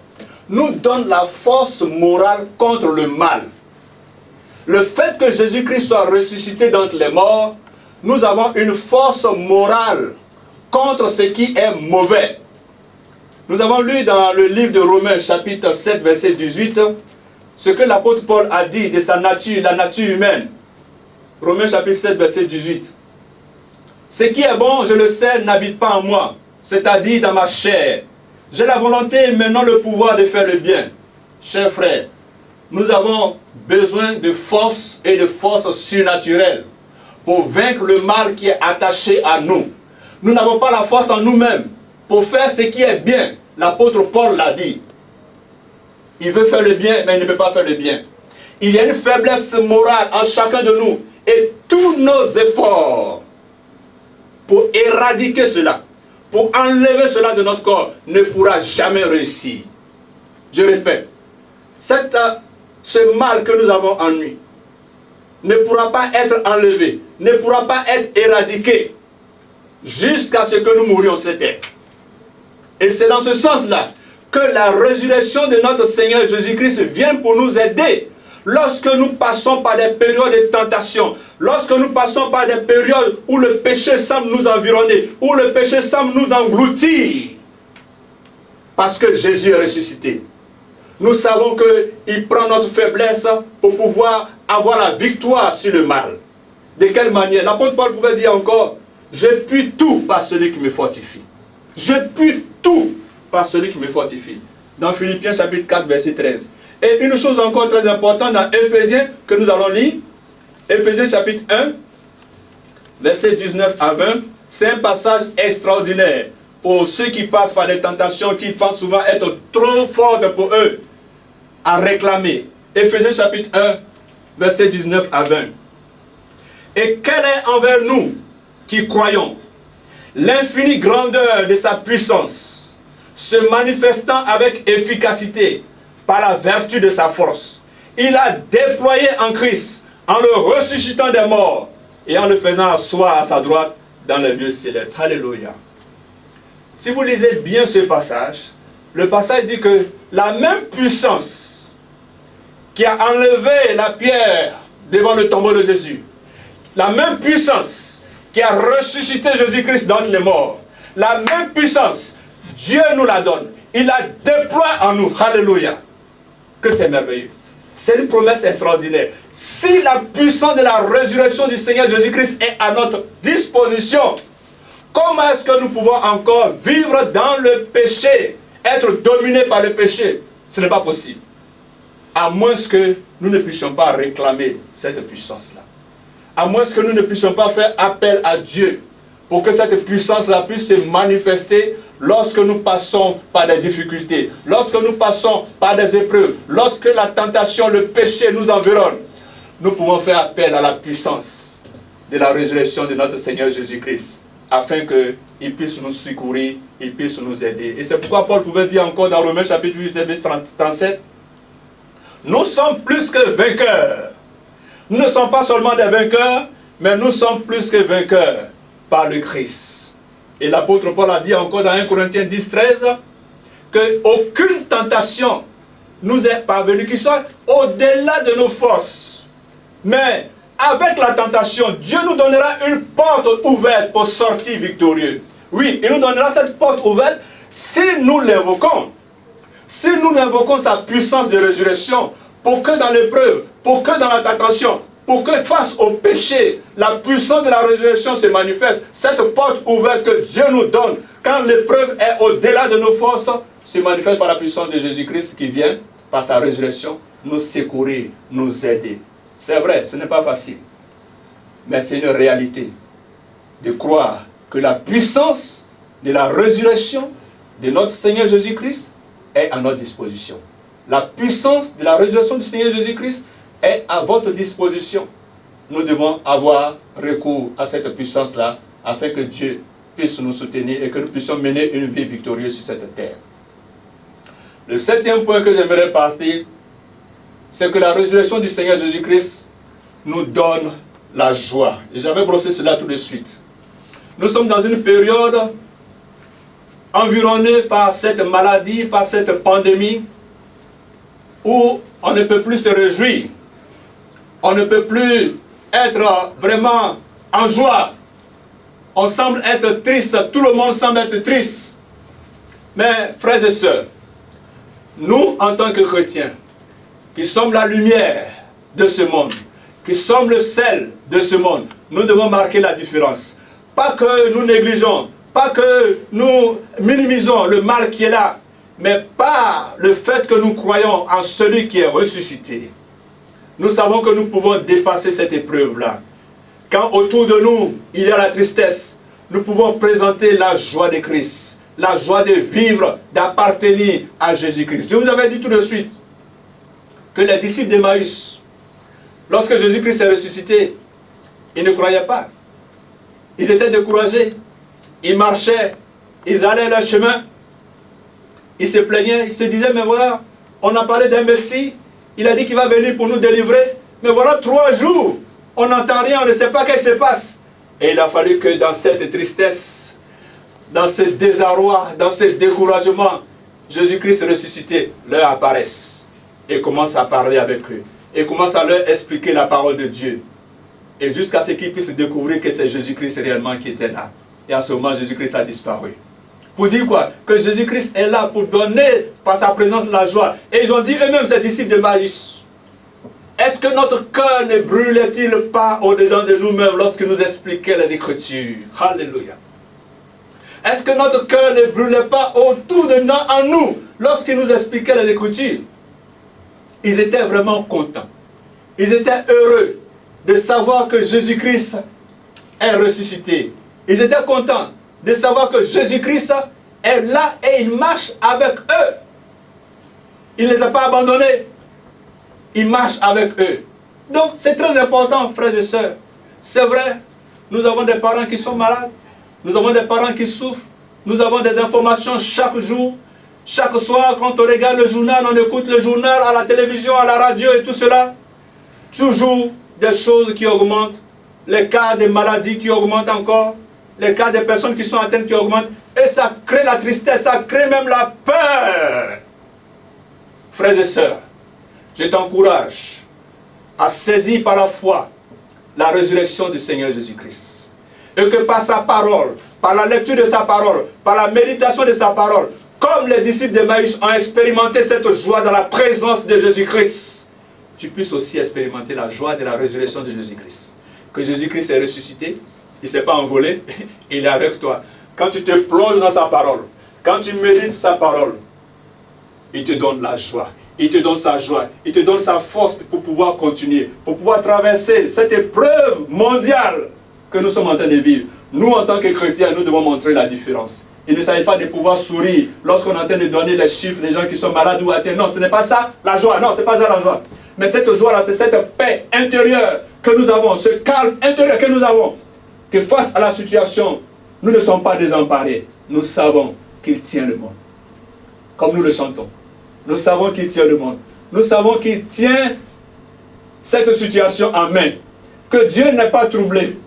nous donne la force morale contre le mal. Le fait que Jésus-Christ soit ressuscité d'entre les morts, nous avons une force morale contre ce qui est mauvais. Nous avons lu dans le livre de Romains, chapitre 7, verset 18, ce que l'apôtre Paul a dit de sa nature, la nature humaine. Romains, chapitre 7, verset 18. Ce qui est bon, je le sais, n'habite pas en moi, c'est-à-dire dans ma chair. J'ai la volonté et maintenant le pouvoir de faire le bien. Chers frères, nous avons besoin de force et de force surnaturelle pour vaincre le mal qui est attaché à nous. Nous n'avons pas la force en nous-mêmes pour faire ce qui est bien. L'apôtre Paul l'a dit. Il veut faire le bien, mais il ne peut pas faire le bien. Il y a une faiblesse morale en chacun de nous. Et tous nos efforts pour éradiquer cela, pour enlever cela de notre corps, ne pourra jamais réussir. Je répète, ce mal que nous avons en nous ne pourra pas être enlevé, ne pourra pas être éradiqué jusqu'à ce que nous mourions sur terre. Et c'est dans ce sens-là que la résurrection de notre Seigneur Jésus-Christ vient pour nous aider. Lorsque nous passons par des périodes de tentation, lorsque nous passons par des périodes où le péché semble nous environner, où le péché semble nous engloutir, parce que Jésus est ressuscité, nous savons qu'il prend notre faiblesse pour pouvoir avoir la victoire sur le mal. De quelle manière? L'apôtre Paul pouvait dire encore, je puis tout par celui qui me fortifie. Je puis tout par celui qui me fortifie. Dans Philippiens chapitre 4, verset 13. Et une chose encore très importante dans Éphésiens que nous allons lire, Éphésiens chapitre 1, verset 19 à 20, c'est un passage extraordinaire pour ceux qui passent par des tentations qui pensent souvent être trop fortes pour eux à réclamer. Éphésiens chapitre 1, verset 19 à 20. Et quelle est envers nous qui croyons l'infinie grandeur de sa puissance, se manifestant avec efficacité par la vertu de sa force. Il a déployé en Christ, en le ressuscitant des morts et en le faisant asseoir à sa droite dans les lieux célestes. Alléluia. Si vous lisez bien ce passage, le passage dit que la même puissance qui a enlevé la pierre devant le tombeau de Jésus, la même puissance qui a ressuscité Jésus-Christ d'entre les morts, la même puissance, Dieu nous la donne. Il la déploie en nous. Alléluia. Que c'est merveilleux. C'est une promesse extraordinaire. Si la puissance de la résurrection du Seigneur Jésus-Christ est à notre disposition, comment est-ce que nous pouvons encore vivre dans le péché, être dominés par le péché? Ce n'est pas possible. À moins que nous ne puissions pas réclamer cette puissance-là. À moins que nous ne puissions pas faire appel à Dieu pour que cette puissance-là puisse se manifester lorsque nous passons par des difficultés, lorsque nous passons par des épreuves, lorsque la tentation, le péché nous environne. Nous pouvons faire appel à la puissance de la résurrection de notre Seigneur Jésus-Christ, afin qu'il puisse nous secourir, il puisse nous aider. Et c'est pourquoi Paul pouvait dire encore dans Romains chapitre 8, verset 37, nous sommes plus que vainqueurs. Nous ne sommes pas seulement des vainqueurs, mais nous sommes plus que vainqueurs par le Christ. Et l'apôtre Paul a dit encore dans 1 Corinthiens 10, 13, qu'aucune tentation nous est parvenue qui soit au-delà de nos forces. Mais avec la tentation, Dieu nous donnera une porte ouverte pour sortir victorieux. Oui, il nous donnera cette porte ouverte si nous l'invoquons. Si nous invoquons sa puissance de résurrection, pour que dans l'épreuve, pour que dans la tentation, pour que face au péché, la puissance de la résurrection se manifeste, cette porte ouverte que Dieu nous donne, quand l'épreuve est au-delà de nos forces, se manifeste par la puissance de Jésus-Christ qui vient, par sa résurrection, nous secourir, nous aider. C'est vrai, ce n'est pas facile, mais c'est une réalité de croire que la puissance de la résurrection de notre Seigneur Jésus-Christ est à notre disposition. La puissance de la résurrection du Seigneur Jésus-Christ est à votre disposition. Nous devons avoir recours à cette puissance-là afin que Dieu puisse nous soutenir et que nous puissions mener une vie victorieuse sur cette terre. Le 7e point que j'aimerais partir, c'est que la résurrection du Seigneur Jésus-Christ nous donne la joie. Et j'avais brossé cela tout de suite. Nous sommes dans une période environnée par cette maladie, par cette pandémie, où on ne peut plus se réjouir. On ne peut plus être vraiment en joie. On semble être triste, tout le monde semble être triste. Mais frères et sœurs, nous en tant que chrétiens, qui sommes la lumière de ce monde, qui sommes le sel de ce monde, nous devons marquer la différence. Pas que nous négligeons, pas que nous minimisons le mal qui est là, mais par le fait que nous croyons en celui qui est ressuscité. Nous savons que nous pouvons dépasser cette épreuve-là. Quand autour de nous, il y a la tristesse, nous pouvons présenter la joie de Christ, la joie de vivre, d'appartenir à Jésus-Christ. Je vous avais dit tout de suite que les disciples d'Emmaüs, lorsque Jésus-Christ est ressuscité, ils ne croyaient pas. Ils étaient découragés. Ils marchaient, ils allaient leur chemin. Ils se plaignaient, ils se disaient, mais voilà, on a parlé d'un Messie, il a dit qu'il va venir pour nous délivrer. Mais voilà 3 jours, on n'entend rien, on ne sait pas ce qui se passe. Et il a fallu que dans cette tristesse, dans ce désarroi, dans ce découragement, Jésus-Christ ressuscité leur apparaisse et commence à parler avec eux. Et commence à leur expliquer la parole de Dieu. Et jusqu'à ce qu'ils puissent découvrir que c'est Jésus-Christ réellement qui était là. Et à ce moment, Jésus-Christ a disparu. Pour dire quoi? Que Jésus-Christ est là pour donner par sa présence la joie. Et ils ont dit eux-mêmes, ces disciples d'Emmaüs, est-ce que notre cœur ne brûlait-il pas au-dedans de nous-mêmes lorsque nous expliquait les Écritures? Alléluia. Est-ce que notre cœur ne brûlait pas autour de nous, en nous, lorsqu'il nous expliquait les Écritures? Ils étaient vraiment contents. Ils étaient heureux de savoir que Jésus-Christ est ressuscité. Ils étaient contents de savoir que Jésus-Christ est là et il marche avec eux. Il ne les a pas abandonnés. Il marche avec eux. Donc c'est très important, frères et sœurs. C'est vrai, nous avons des parents qui sont malades. Nous avons des parents qui souffrent. Nous avons des informations chaque jour. Chaque soir, quand on regarde le journal, on écoute le journal à la télévision, à la radio et tout cela. Toujours des choses qui augmentent. Les cas de maladies qui augmentent encore. Les cas des personnes qui sont atteintes qui augmentent. Et ça crée la tristesse, ça crée même la peur. Frères et sœurs, je t'encourage à saisir par la foi la résurrection du Seigneur Jésus-Christ. Et que par sa parole, par la lecture de sa parole, par la méditation de sa parole, comme les disciples d'Emmaüs ont expérimenté cette joie dans la présence de Jésus-Christ, tu puisses aussi expérimenter la joie de la résurrection de Jésus-Christ. Que Jésus-Christ est ressuscité, il ne s'est pas envolé, il est avec toi. Quand tu te plonges dans sa parole, quand tu médites sa parole, il te donne la joie, il te donne sa joie, il te donne sa force pour pouvoir continuer, pour pouvoir traverser cette épreuve mondiale que nous sommes en train de vivre. Nous, en tant que chrétiens, nous devons montrer la différence. Il ne s'agit pas de pouvoir sourire lorsqu'on est en train de donner les chiffres des gens qui sont malades ou atteints. Non, ce n'est pas ça la joie. Non, ce n'est pas ça la joie. Mais cette joie-là, c'est cette paix intérieure que nous avons, ce calme intérieur que nous avons. Que face à la situation, nous ne sommes pas désemparés. Nous savons qu'il tient le monde. Comme nous le chantons. Nous savons qu'il tient le monde. Nous savons qu'il tient cette situation en main. Que Dieu n'est pas troublé.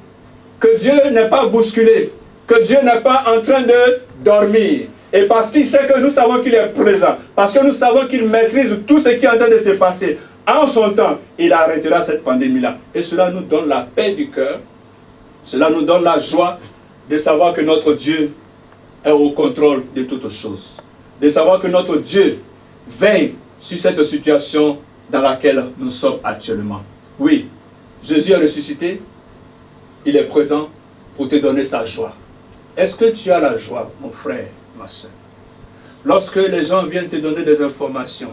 Que Dieu n'est pas bousculé. Que Dieu n'est pas en train de dormir. Et parce qu'il sait que nous savons qu'il est présent. Parce que nous savons qu'il maîtrise tout ce qui est en train de se passer. En son temps, il arrêtera cette pandémie-là. Et cela nous donne la paix du cœur. Cela nous donne la joie de savoir que notre Dieu est au contrôle de toutes choses. De savoir que notre Dieu veille sur cette situation dans laquelle nous sommes actuellement. Oui, Jésus est ressuscité. Il est présent pour te donner sa joie. Est-ce que tu as la joie, mon frère, ma soeur? Lorsque les gens viennent te donner des informations,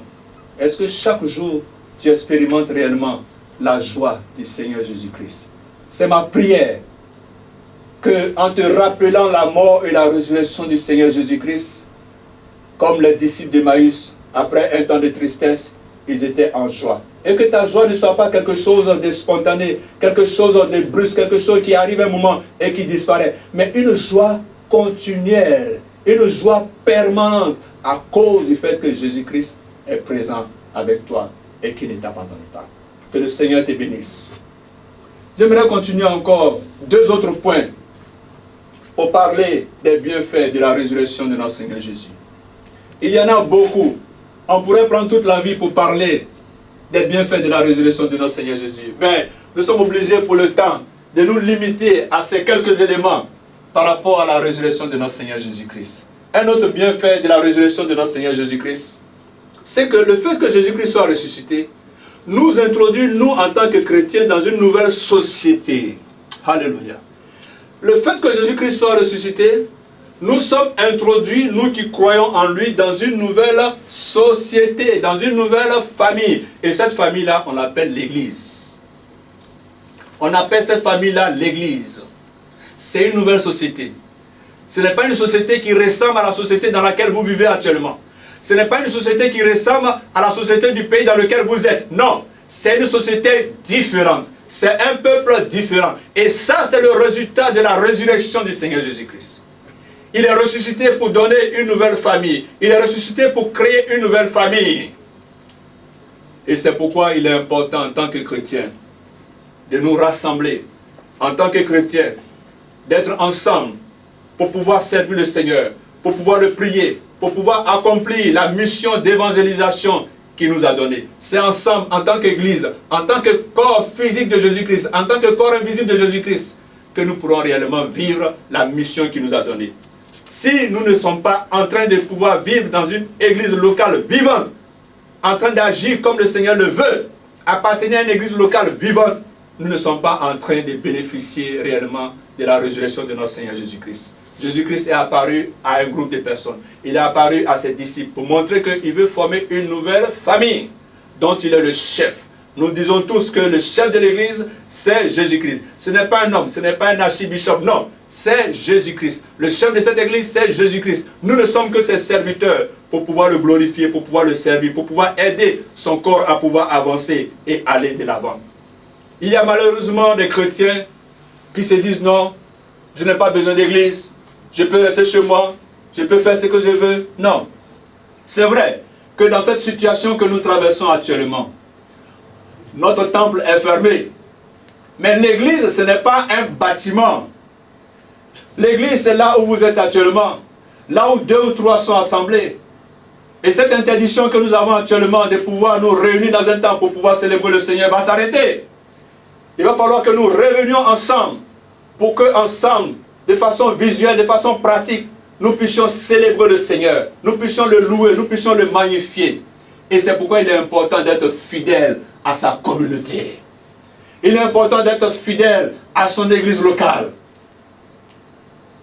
est-ce que chaque jour tu expérimentes réellement la joie du Seigneur Jésus-Christ? C'est ma prière que, en te rappelant la mort et la résurrection du Seigneur Jésus-Christ, comme les disciples d'Emmaüs, après un temps de tristesse, ils étaient en joie. Et que ta joie ne soit pas quelque chose de spontané, quelque chose de brusque, quelque chose qui arrive un moment et qui disparaît, mais une joie continuelle, une joie permanente à cause du fait que Jésus-Christ est présent avec toi et qu'il ne t'abandonne pas. Que le Seigneur te bénisse. J'aimerais continuer encore 2 autres points pour parler des bienfaits de la résurrection de notre Seigneur Jésus. Il y en a beaucoup. On pourrait prendre toute la vie pour parler des bienfaits de la résurrection de notre Seigneur Jésus. Mais nous sommes obligés pour le temps de nous limiter à ces quelques éléments par rapport à la résurrection de notre Seigneur Jésus-Christ. Un autre bienfait de la résurrection de notre Seigneur Jésus-Christ, c'est que le fait que Jésus-Christ soit ressuscité nous introduit, nous, en tant que chrétiens, dans une nouvelle société. Alléluia. Le fait que Jésus-Christ soit ressuscité, nous sommes introduits, nous qui croyons en lui, dans une nouvelle société, dans une nouvelle famille. Et cette famille-là, on l'appelle l'Église. On appelle cette famille-là l'Église. C'est une nouvelle société. Ce n'est pas une société qui ressemble à la société dans laquelle vous vivez actuellement. Ce n'est pas une société qui ressemble à la société du pays dans lequel vous êtes. Non, c'est une société différente. C'est un peuple différent. Et ça, c'est le résultat de la résurrection du Seigneur Jésus-Christ. Il est ressuscité pour donner une nouvelle famille. Il est ressuscité pour créer une nouvelle famille. Et c'est pourquoi il est important en tant que chrétien de nous rassembler, en tant que chrétien, d'être ensemble pour pouvoir servir le Seigneur, pour pouvoir le prier, pour pouvoir accomplir la mission d'évangélisation qu'il nous a donnée. C'est ensemble, en tant qu'Église, en tant que corps physique de Jésus-Christ, en tant que corps invisible de Jésus-Christ, que nous pourrons réellement vivre la mission qu'il nous a donnée. Si nous ne sommes pas en train de pouvoir vivre dans une église locale vivante, en train d'agir comme le Seigneur le veut, appartenir à une église locale vivante, nous ne sommes pas en train de bénéficier réellement de la résurrection de notre Seigneur Jésus-Christ. Jésus-Christ est apparu à un groupe de personnes. Il est apparu à ses disciples pour montrer qu'il veut former une nouvelle famille dont il est le chef. Nous disons tous que le chef de l'église, c'est Jésus-Christ. Ce n'est pas un homme, ce n'est pas un archibishop, non. C'est Jésus-Christ. Le chef de cette église, c'est Jésus-Christ. Nous ne sommes que ses serviteurs pour pouvoir le glorifier, pour pouvoir le servir, pour pouvoir aider son corps à pouvoir avancer et aller de l'avant. Il y a malheureusement des chrétiens qui se disent non, je n'ai pas besoin d'église, je peux rester chez moi, je peux faire ce que je veux. Non. C'est vrai que dans cette situation que nous traversons actuellement, notre temple est fermé. Mais l'église, ce n'est pas un bâtiment. L'église, c'est là où vous êtes actuellement. Là où 2 ou 3 sont assemblés. Et cette interdiction que nous avons actuellement de pouvoir nous réunir dans un temps pour pouvoir célébrer le Seigneur va s'arrêter. Il va falloir que nous revenions ensemble pour que ensemble, de façon visuelle, de façon pratique, nous puissions célébrer le Seigneur. Nous puissions le louer, nous puissions le magnifier. Et c'est pourquoi il est important d'être fidèle à sa communauté. Il est important d'être fidèle à son église locale.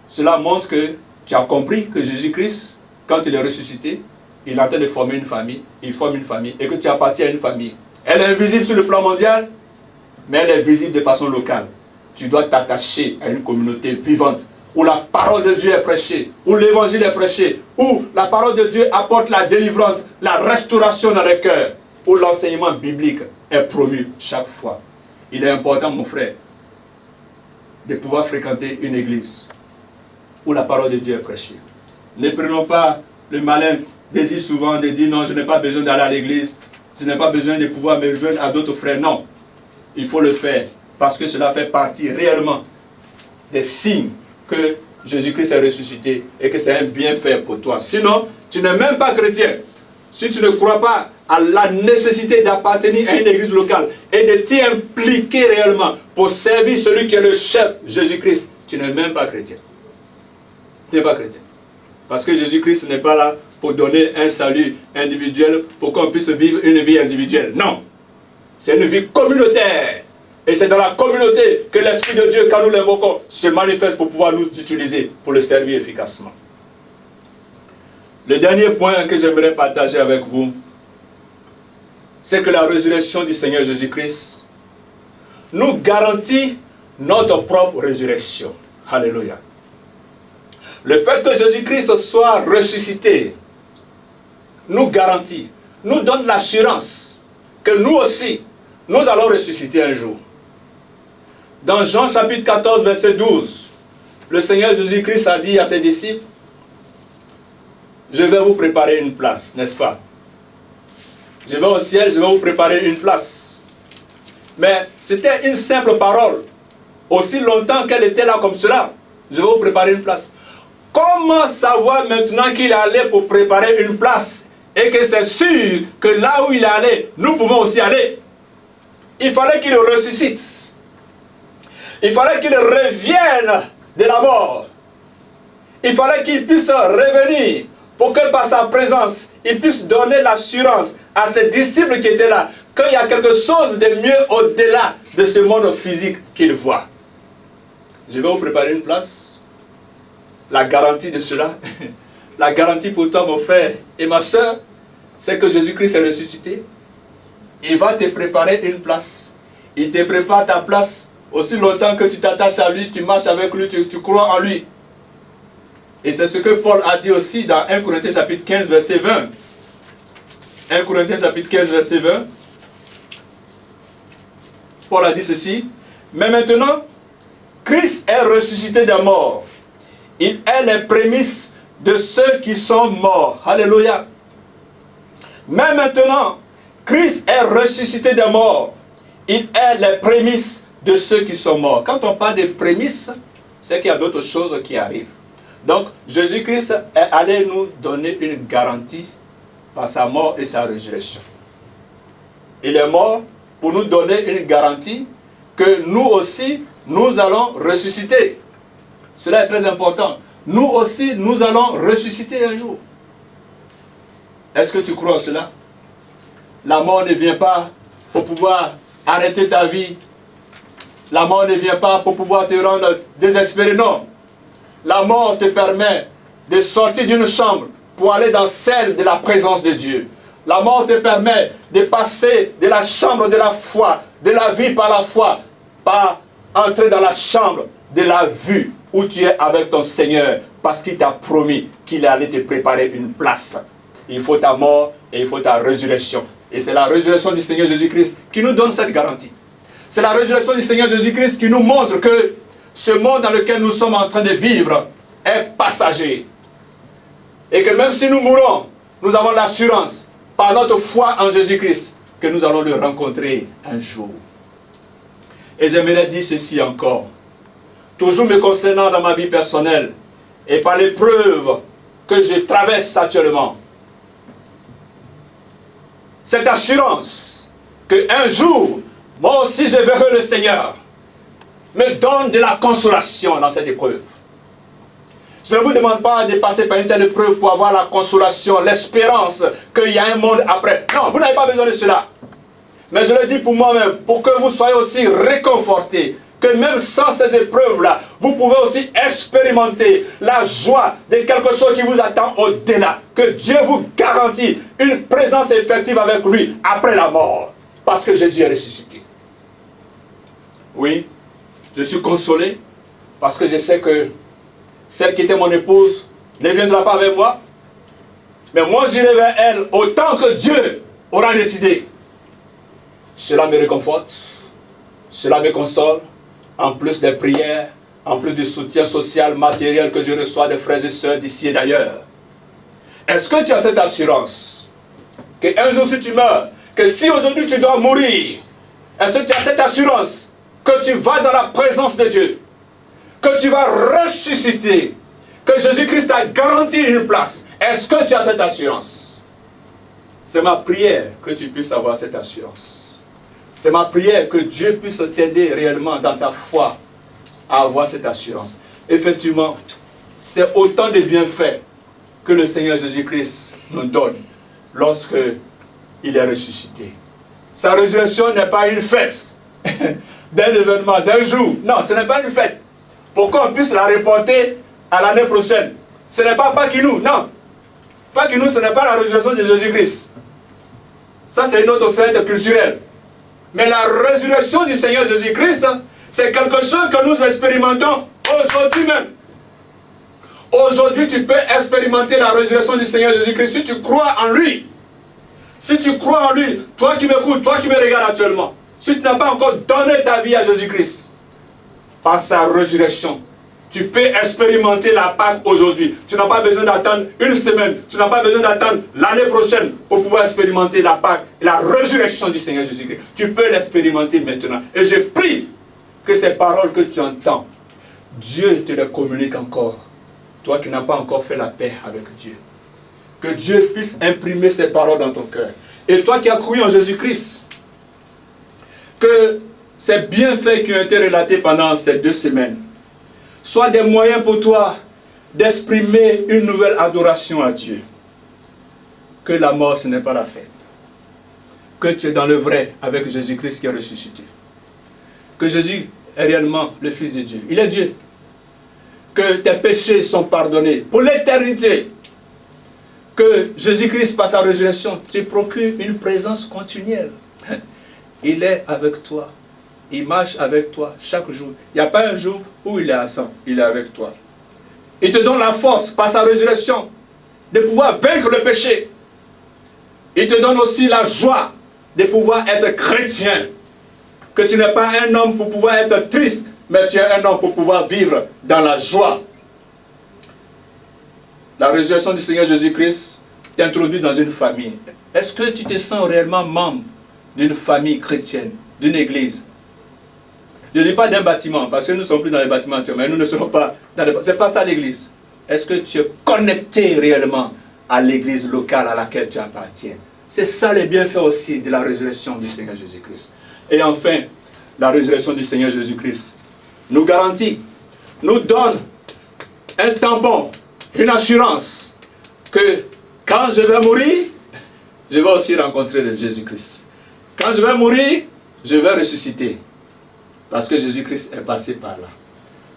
Cela montre que tu as compris que Jésus-Christ, quand il est ressuscité, il est en train de former une famille, il forme une famille, et que tu appartiens à une famille. Elle est invisible sur le plan mondial, mais elle est visible de façon locale. Tu dois t'attacher à une communauté vivante, où la parole de Dieu est prêchée, où l'évangile est prêché, où la parole de Dieu apporte la délivrance, la restauration dans les cœurs, où l'enseignement biblique est promu chaque fois. Il est important, mon frère, de pouvoir fréquenter une église où la parole de Dieu est prêchée. Ne prenons pas le malin désir souvent de dire non, je n'ai pas besoin d'aller à l'église, je n'ai pas besoin de pouvoir me joindre à d'autres frères. Non, il faut le faire parce que cela fait partie réellement des signes que Jésus-Christ est ressuscité et que c'est un bienfait pour toi. Sinon, tu n'es même pas chrétien. Si tu ne crois pas à la nécessité d'appartenir à une église locale et de t'y impliquer réellement pour servir celui qui est le chef, Jésus-Christ, tu n'es même pas chrétien. Tu n'es pas chrétien. Parce que Jésus-Christ n'est pas là pour donner un salut individuel pour qu'on puisse vivre une vie individuelle. Non. C'est une vie communautaire. Et c'est dans la communauté que l'Esprit de Dieu, quand nous l'invoquons, se manifeste pour pouvoir nous utiliser pour le servir efficacement. Le dernier point que j'aimerais partager avec vous, c'est que la résurrection du Seigneur Jésus-Christ nous garantit notre propre résurrection. Alléluia. Le fait que Jésus-Christ soit ressuscité nous garantit, nous donne l'assurance que nous aussi, nous allons ressusciter un jour. Dans Jean chapitre 14, verset 12, le Seigneur Jésus-Christ a dit à ses disciples, je vais vous préparer une place, n'est-ce pas? Je vais au ciel, je vais vous préparer une place. Mais c'était une simple parole. Aussi longtemps qu'elle était là comme cela, je vais vous préparer une place. Comment savoir maintenant qu'il allait pour préparer une place et que c'est sûr que là où il allait, nous pouvons aussi aller? Il fallait qu'il ressuscite. Il fallait qu'il revienne de la mort. Il fallait qu'il puisse revenir pour que par sa présence, il puisse donner l'assurance à ses disciples qui étaient là qu'il y a quelque chose de mieux au-delà de ce monde physique qu'ils voient. Je vais vous préparer une place. La garantie de cela, la garantie pour toi, mon frère et ma soeur, c'est que Jésus-Christ est ressuscité. Il va te préparer une place. Il te prépare ta place aussi longtemps que tu t'attaches à lui, tu marches avec lui, tu crois en lui. Et c'est ce que Paul a dit aussi dans 1 Corinthiens chapitre 15, verset 20. 1 Corinthiens chapitre 15, verset 20. Paul a dit ceci. Mais maintenant, Christ est ressuscité des morts. Il est les prémices de ceux qui sont morts. Alléluia. Mais maintenant, Christ est ressuscité des morts. Il est les prémices de ceux qui sont morts. Quand on parle des prémices, c'est qu'il y a d'autres choses qui arrivent. Donc, Jésus-Christ est allé nous donner une garantie par sa mort et sa résurrection. Il est mort pour nous donner une garantie que nous aussi, nous allons ressusciter. Cela est très important. Nous aussi, nous allons ressusciter un jour. Est-ce que tu crois en cela? La mort ne vient pas pour pouvoir arrêter ta vie. La mort ne vient pas pour pouvoir te rendre désespéré, non. La mort te permet de sortir d'une chambre pour aller dans celle de la présence de Dieu. La mort te permet de passer de la chambre de la foi, de la vie par la foi, par entrer dans la chambre de la vue où tu es avec ton Seigneur, parce qu'il t'a promis qu'il allait te préparer une place. Il faut ta mort et il faut ta résurrection. Et c'est la résurrection du Seigneur Jésus-Christ qui nous donne cette garantie. C'est la résurrection du Seigneur Jésus-Christ qui nous montre que ce monde dans lequel nous sommes en train de vivre est passager. Et que même si nous mourons, nous avons l'assurance, par notre foi en Jésus-Christ, que nous allons le rencontrer un jour. Et j'aimerais dire ceci encore. Toujours me concernant dans ma vie personnelle, et par l'épreuve que je traverse actuellement, cette assurance qu'un jour, moi aussi je verrai le Seigneur, me donne de la consolation dans cette épreuve. Je ne vous demande pas de passer par une telle épreuve pour avoir la consolation, l'espérance qu'il y a un monde après. Non, vous n'avez pas besoin de cela. Mais je le dis pour moi-même, pour que vous soyez aussi réconfortés, que même sans ces épreuves-là, vous pouvez aussi expérimenter la joie de quelque chose qui vous attend au-delà. Que Dieu vous garantit une présence effective avec lui après la mort. Parce que Jésus est ressuscité. Oui, je suis consolé parce que je sais que celle qui était mon épouse ne viendra pas avec moi. Mais moi j'irai vers elle autant que Dieu aura décidé. Cela me réconforte. Cela me console. En plus des prières, en plus du soutien social, matériel que je reçois des frères et sœurs d'ici et d'ailleurs. Est-ce que tu as cette assurance qu'un jour si tu meurs, que si aujourd'hui tu dois mourir, est-ce que tu as cette assurance que tu vas dans la présence de Dieu, que tu vas ressusciter, que Jésus-Christ t'a garanti une place? Est-ce que tu as cette assurance? C'est ma prière que tu puisses avoir cette assurance. C'est ma prière que Dieu puisse t'aider réellement dans ta foi à avoir cette assurance. Effectivement, c'est autant de bienfaits que le Seigneur Jésus-Christ nous donne lorsque il est ressuscité. Sa résurrection n'est pas une fête d'un événement, d'un jour. Non, ce n'est pas une fête. Pour qu'on puisse la reporter à l'année prochaine. Ce n'est pas Pâques-nous, non. Pâques-nous, ce n'est pas la résurrection de Jésus-Christ. Ça, c'est une autre fête culturelle. Mais la résurrection du Seigneur Jésus-Christ, c'est quelque chose que nous expérimentons aujourd'hui même. Aujourd'hui, tu peux expérimenter la résurrection du Seigneur Jésus-Christ si tu crois en lui. Si tu crois en lui, toi qui m'écoutes, toi qui me regardes actuellement, si tu n'as pas encore donné ta vie à Jésus-Christ, par sa résurrection, tu peux expérimenter la Pâque aujourd'hui. Tu n'as pas besoin d'attendre une semaine, tu n'as pas besoin d'attendre l'année prochaine pour pouvoir expérimenter la Pâque, la résurrection du Seigneur Jésus-Christ. Tu peux l'expérimenter maintenant. Et je prie que ces paroles que tu entends, Dieu te les communique encore. Toi qui n'as pas encore fait la paix avec Dieu. Que Dieu puisse imprimer ces paroles dans ton cœur. Et toi qui as cru en Jésus-Christ, que ces bienfaits qui ont été relatés pendant ces 2 semaines soient des moyens pour toi d'exprimer une nouvelle adoration à Dieu. Que la mort, ce n'est pas la fête. Que tu es dans le vrai avec Jésus-Christ qui est ressuscité. Que Jésus est réellement le Fils de Dieu. Il est Dieu. Que tes péchés sont pardonnés pour l'éternité. Que Jésus-Christ, par sa résurrection, te procure une présence continuelle. Il est avec toi. Il marche avec toi chaque jour. Il n'y a pas un jour où il est absent. Il est avec toi. Il te donne la force, par sa résurrection, de pouvoir vaincre le péché. Il te donne aussi la joie de pouvoir être chrétien. Que tu n'es pas un homme pour pouvoir être triste, mais tu es un homme pour pouvoir vivre dans la joie. La résurrection du Seigneur Jésus-Christ t'introduit dans une famille. Est-ce que tu te sens réellement membre d'une famille chrétienne, d'une église? Je ne dis pas d'un bâtiment, parce que nous ne sommes plus dans les bâtiments, mais nous ne sommes pas dans les bâtiments. Ce n'est pas ça l'église. Est-ce que tu es connecté réellement à l'église locale à laquelle tu appartiens? C'est ça les bienfaits aussi de la résurrection du Seigneur Jésus-Christ. Et enfin, la résurrection du Seigneur Jésus-Christ nous garantit, nous donne un tampon, une assurance que quand je vais mourir, je vais aussi rencontrer Jésus-Christ. Quand je vais mourir, je vais ressusciter. Parce que Jésus-Christ est passé par là.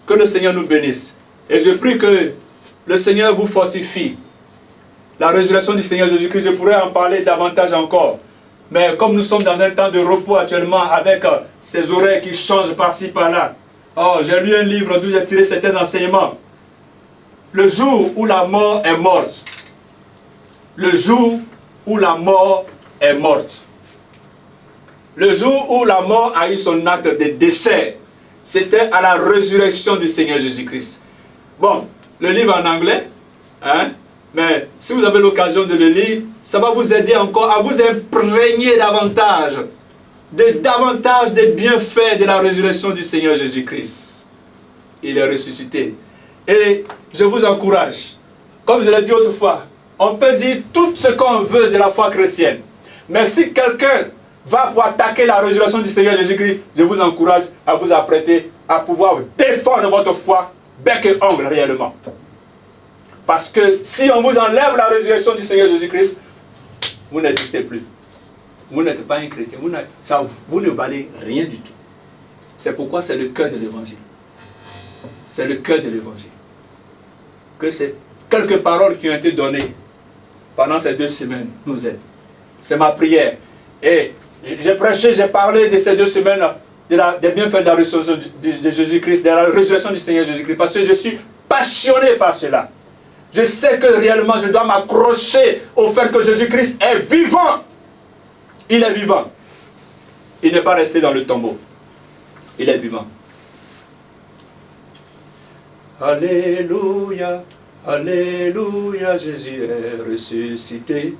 Que le Seigneur nous bénisse. Et je prie que le Seigneur vous fortifie. La résurrection du Seigneur Jésus-Christ, je pourrais en parler davantage encore. Mais comme nous sommes dans un temps de repos actuellement, avec ces oreilles qui changent par-ci, par-là. Oh, j'ai lu un livre d'où j'ai tiré certains enseignements. Le jour où la mort est morte. Le jour où la mort est morte. Le jour où la mort a eu son acte de décès, c'était à la résurrection du Seigneur Jésus-Christ. Bon, le livre en anglais, hein, mais si vous avez l'occasion de le lire, ça va vous aider encore à vous imprégner davantage des bienfaits de la résurrection du Seigneur Jésus-Christ. Il est ressuscité. Et je vous encourage, comme je l'ai dit autrefois, on peut dire tout ce qu'on veut de la foi chrétienne. Mais si quelqu'un va pour attaquer la résurrection du Seigneur Jésus-Christ, je vous encourage à vous apprêter à pouvoir défendre votre foi bec et ongle réellement. Parce que si on vous enlève la résurrection du Seigneur Jésus-Christ, vous n'existez plus. Vous n'êtes pas un chrétien. Vous ne valez rien du tout. C'est pourquoi c'est le cœur de l'évangile. C'est le cœur de l'évangile. Que ces quelques paroles qui ont été données pendant ces 2 semaines nous aident. C'est ma prière. Et j'ai prêché, j'ai parlé de ces 2 semaines des bienfaits de la résurrection de Jésus-Christ, de la résurrection du Seigneur Jésus-Christ, parce que je suis passionné par cela. Je sais que réellement je dois m'accrocher au fait que Jésus-Christ est vivant. Il est vivant. Il n'est pas resté dans le tombeau. Il est vivant. Alléluia, Alléluia, Jésus est ressuscité.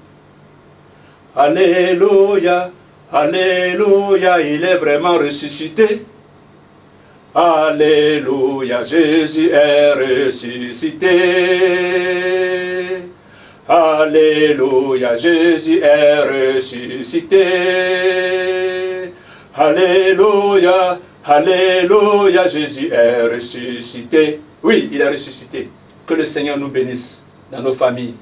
Alléluia, Alléluia, il est vraiment ressuscité. Alléluia, Jésus est ressuscité. Alléluia, Jésus est ressuscité. Alléluia, Alléluia, Jésus est ressuscité. Oui, il est ressuscité. Que le Seigneur nous bénisse dans nos familles.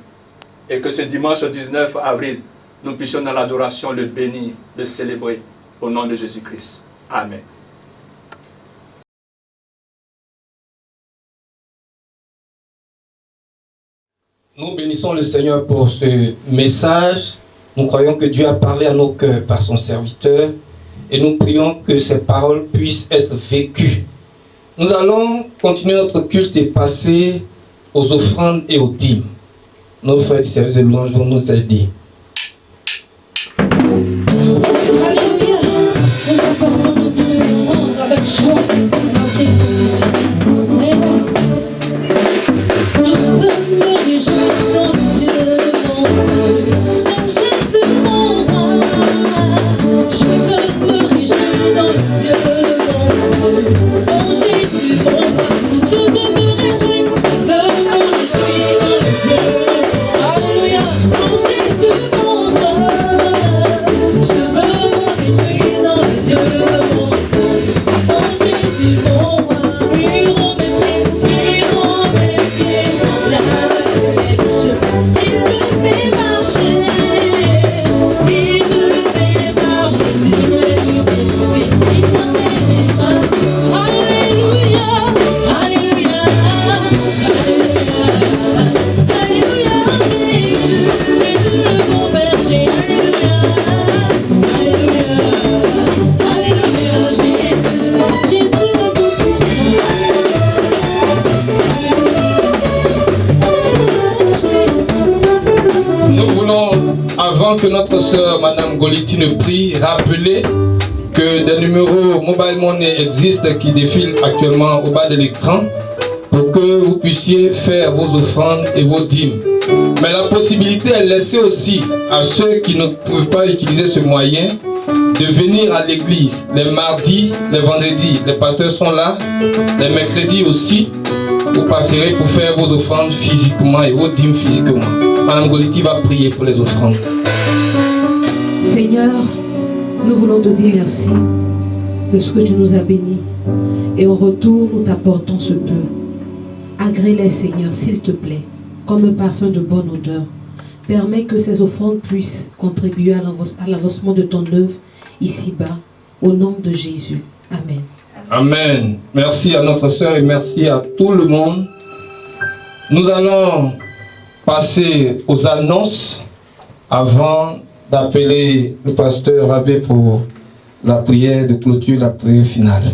Et que ce dimanche 19 avril, nous puissions dans l'adoration le bénir, le célébrer au nom de Jésus-Christ. Amen. Nous bénissons le Seigneur pour ce message. Nous croyons que Dieu a parlé à nos cœurs par son serviteur et nous prions que ces paroles puissent être vécues. Nous allons continuer notre culte et passer aux offrandes et aux dîmes. Nos frères du service de louange vont nous aider. Alléluia, nous apportons nos dîmes et offrandes avec joie dans Christ. Amen. Je veux me réjouir dans Dieu mon salut, dans Jésus mon roi. Je veux me réjouir dans Dieu mon salut, dans Jésus mon roi. Je veux me réjouir dans Dieu. Alléluia, dans Jésus mon roi. Je veux me réjouir dans Dieu mon salut, dans Jésus mon roi. Avant que notre sœur Madame Goliti ne prie, rappelez que des numéros Mobile Money existent qui défilent actuellement au bas de l'écran pour que vous puissiez faire vos offrandes et vos dîmes. Mais la possibilité est laissée aussi à ceux qui ne peuvent pas utiliser ce moyen de venir à l'église les mardis, les vendredis. Les pasteurs sont là, les mercredis aussi. Vous passerez pour faire vos offrandes physiquement et vos dîmes physiquement. Madame Goliti va prier pour les offrandes. Seigneur, nous voulons te dire merci de ce que tu nous as bénis. Et en retour, nous t'apportons ce peu. Agrée-les, Seigneur, s'il te plaît, comme un parfum de bonne odeur. Permets que ces offrandes puissent contribuer à l'avancement de ton œuvre ici-bas, au nom de Jésus. Amen. Amen. Merci à notre sœur et merci à tout le monde. Nous allons passer aux annonces avant d'appeler le pasteur Abbé pour la prière de clôture, la prière finale.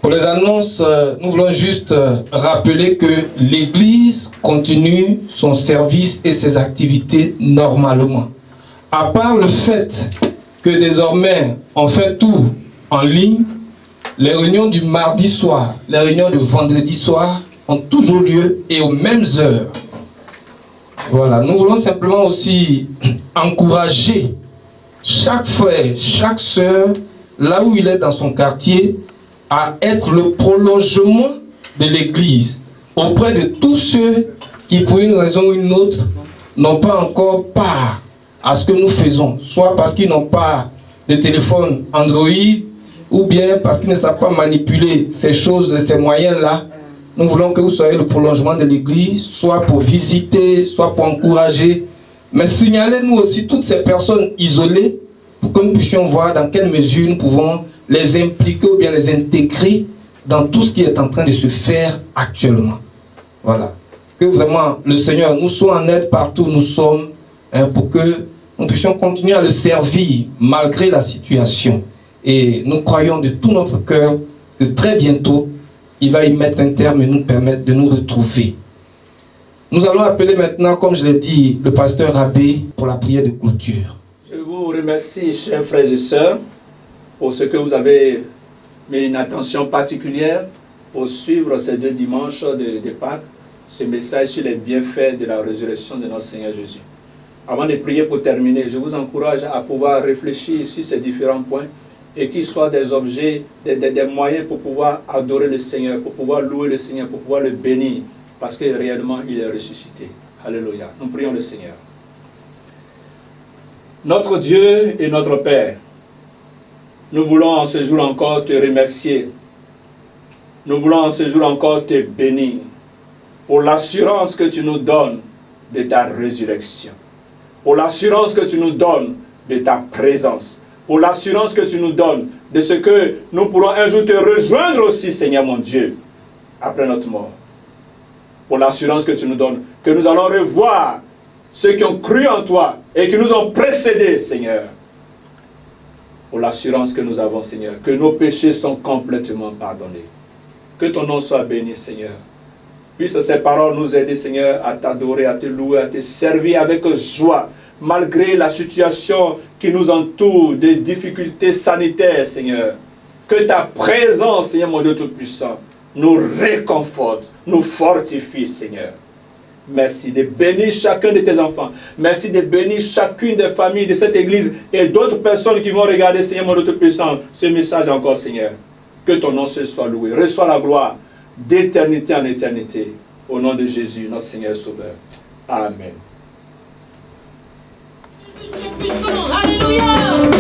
Pour les annonces, nous voulons juste rappeler que l'Église continue son service et ses activités normalement. À part le fait que désormais on fait tout en ligne, les réunions du mardi soir, les réunions du vendredi soir ont toujours lieu et aux mêmes heures. Voilà, nous voulons simplement aussi encourager chaque frère, chaque sœur, là où il est dans son quartier, à être le prolongement de l'Église auprès de tous ceux qui, pour une raison ou une autre, n'ont pas encore part à ce que nous faisons, soit parce qu'ils n'ont pas de téléphone Android, ou bien parce qu'ils ne savent pas manipuler ces choses, ces moyens-là. Nous voulons que vous soyez le prolongement de l'Église, soit pour visiter, soit pour encourager. Mais signalez-nous aussi toutes ces personnes isolées pour que nous puissions voir dans quelle mesure nous pouvons les impliquer ou bien les intégrer dans tout ce qui est en train de se faire actuellement. Voilà. Que vraiment le Seigneur nous soit en aide partout où nous sommes, pour que nous puissions continuer à le servir malgré la situation. Et nous croyons de tout notre cœur que très bientôt, il va y mettre un terme et nous permettre de nous retrouver. Nous allons appeler maintenant, comme je l'ai dit, le pasteur Abbé pour la prière de clôture. Je vous remercie, chers frères et sœurs, pour ce que vous avez mis une attention particulière pour suivre ces 2 dimanches de Pâques, ce message sur les bienfaits de la résurrection de notre Seigneur Jésus. Avant de prier pour terminer, je vous encourage à pouvoir réfléchir sur ces différents points et qu'ils soient des objets, des moyens pour pouvoir adorer le Seigneur, pour pouvoir louer le Seigneur, pour pouvoir le bénir, parce que réellement il est ressuscité. Alléluia. Nous prions le Seigneur. Notre Dieu et notre Père, nous voulons en ce jour encore te remercier. Nous voulons en ce jour encore te bénir pour l'assurance que tu nous donnes de ta résurrection, pour l'assurance que tu nous donnes de ta présence, pour l'assurance que tu nous donnes de ce que nous pourrons un jour te rejoindre aussi, Seigneur mon Dieu, après notre mort. Pour l'assurance que tu nous donnes, que nous allons revoir ceux qui ont cru en toi et qui nous ont précédés, Seigneur. Pour l'assurance que nous avons, Seigneur, que nos péchés sont complètement pardonnés. Que ton nom soit béni, Seigneur. Puisse ces paroles nous aider, Seigneur, à t'adorer, à te louer, à te servir avec joie, malgré la situation qui nous entoure, des difficultés sanitaires, Seigneur. Que ta présence, Seigneur mon Dieu Tout-Puissant, nous réconforte, nous fortifie, Seigneur. Merci de bénir chacun de tes enfants. Merci de bénir chacune des familles de cette église et d'autres personnes qui vont regarder, Seigneur mon Dieu Tout-Puissant, ce message encore, Seigneur. Que ton nom soit loué. Reçois la gloire d'éternité en éternité. Au nom de Jésus, notre Seigneur Sauveur. Amen. Puissant, alléluia.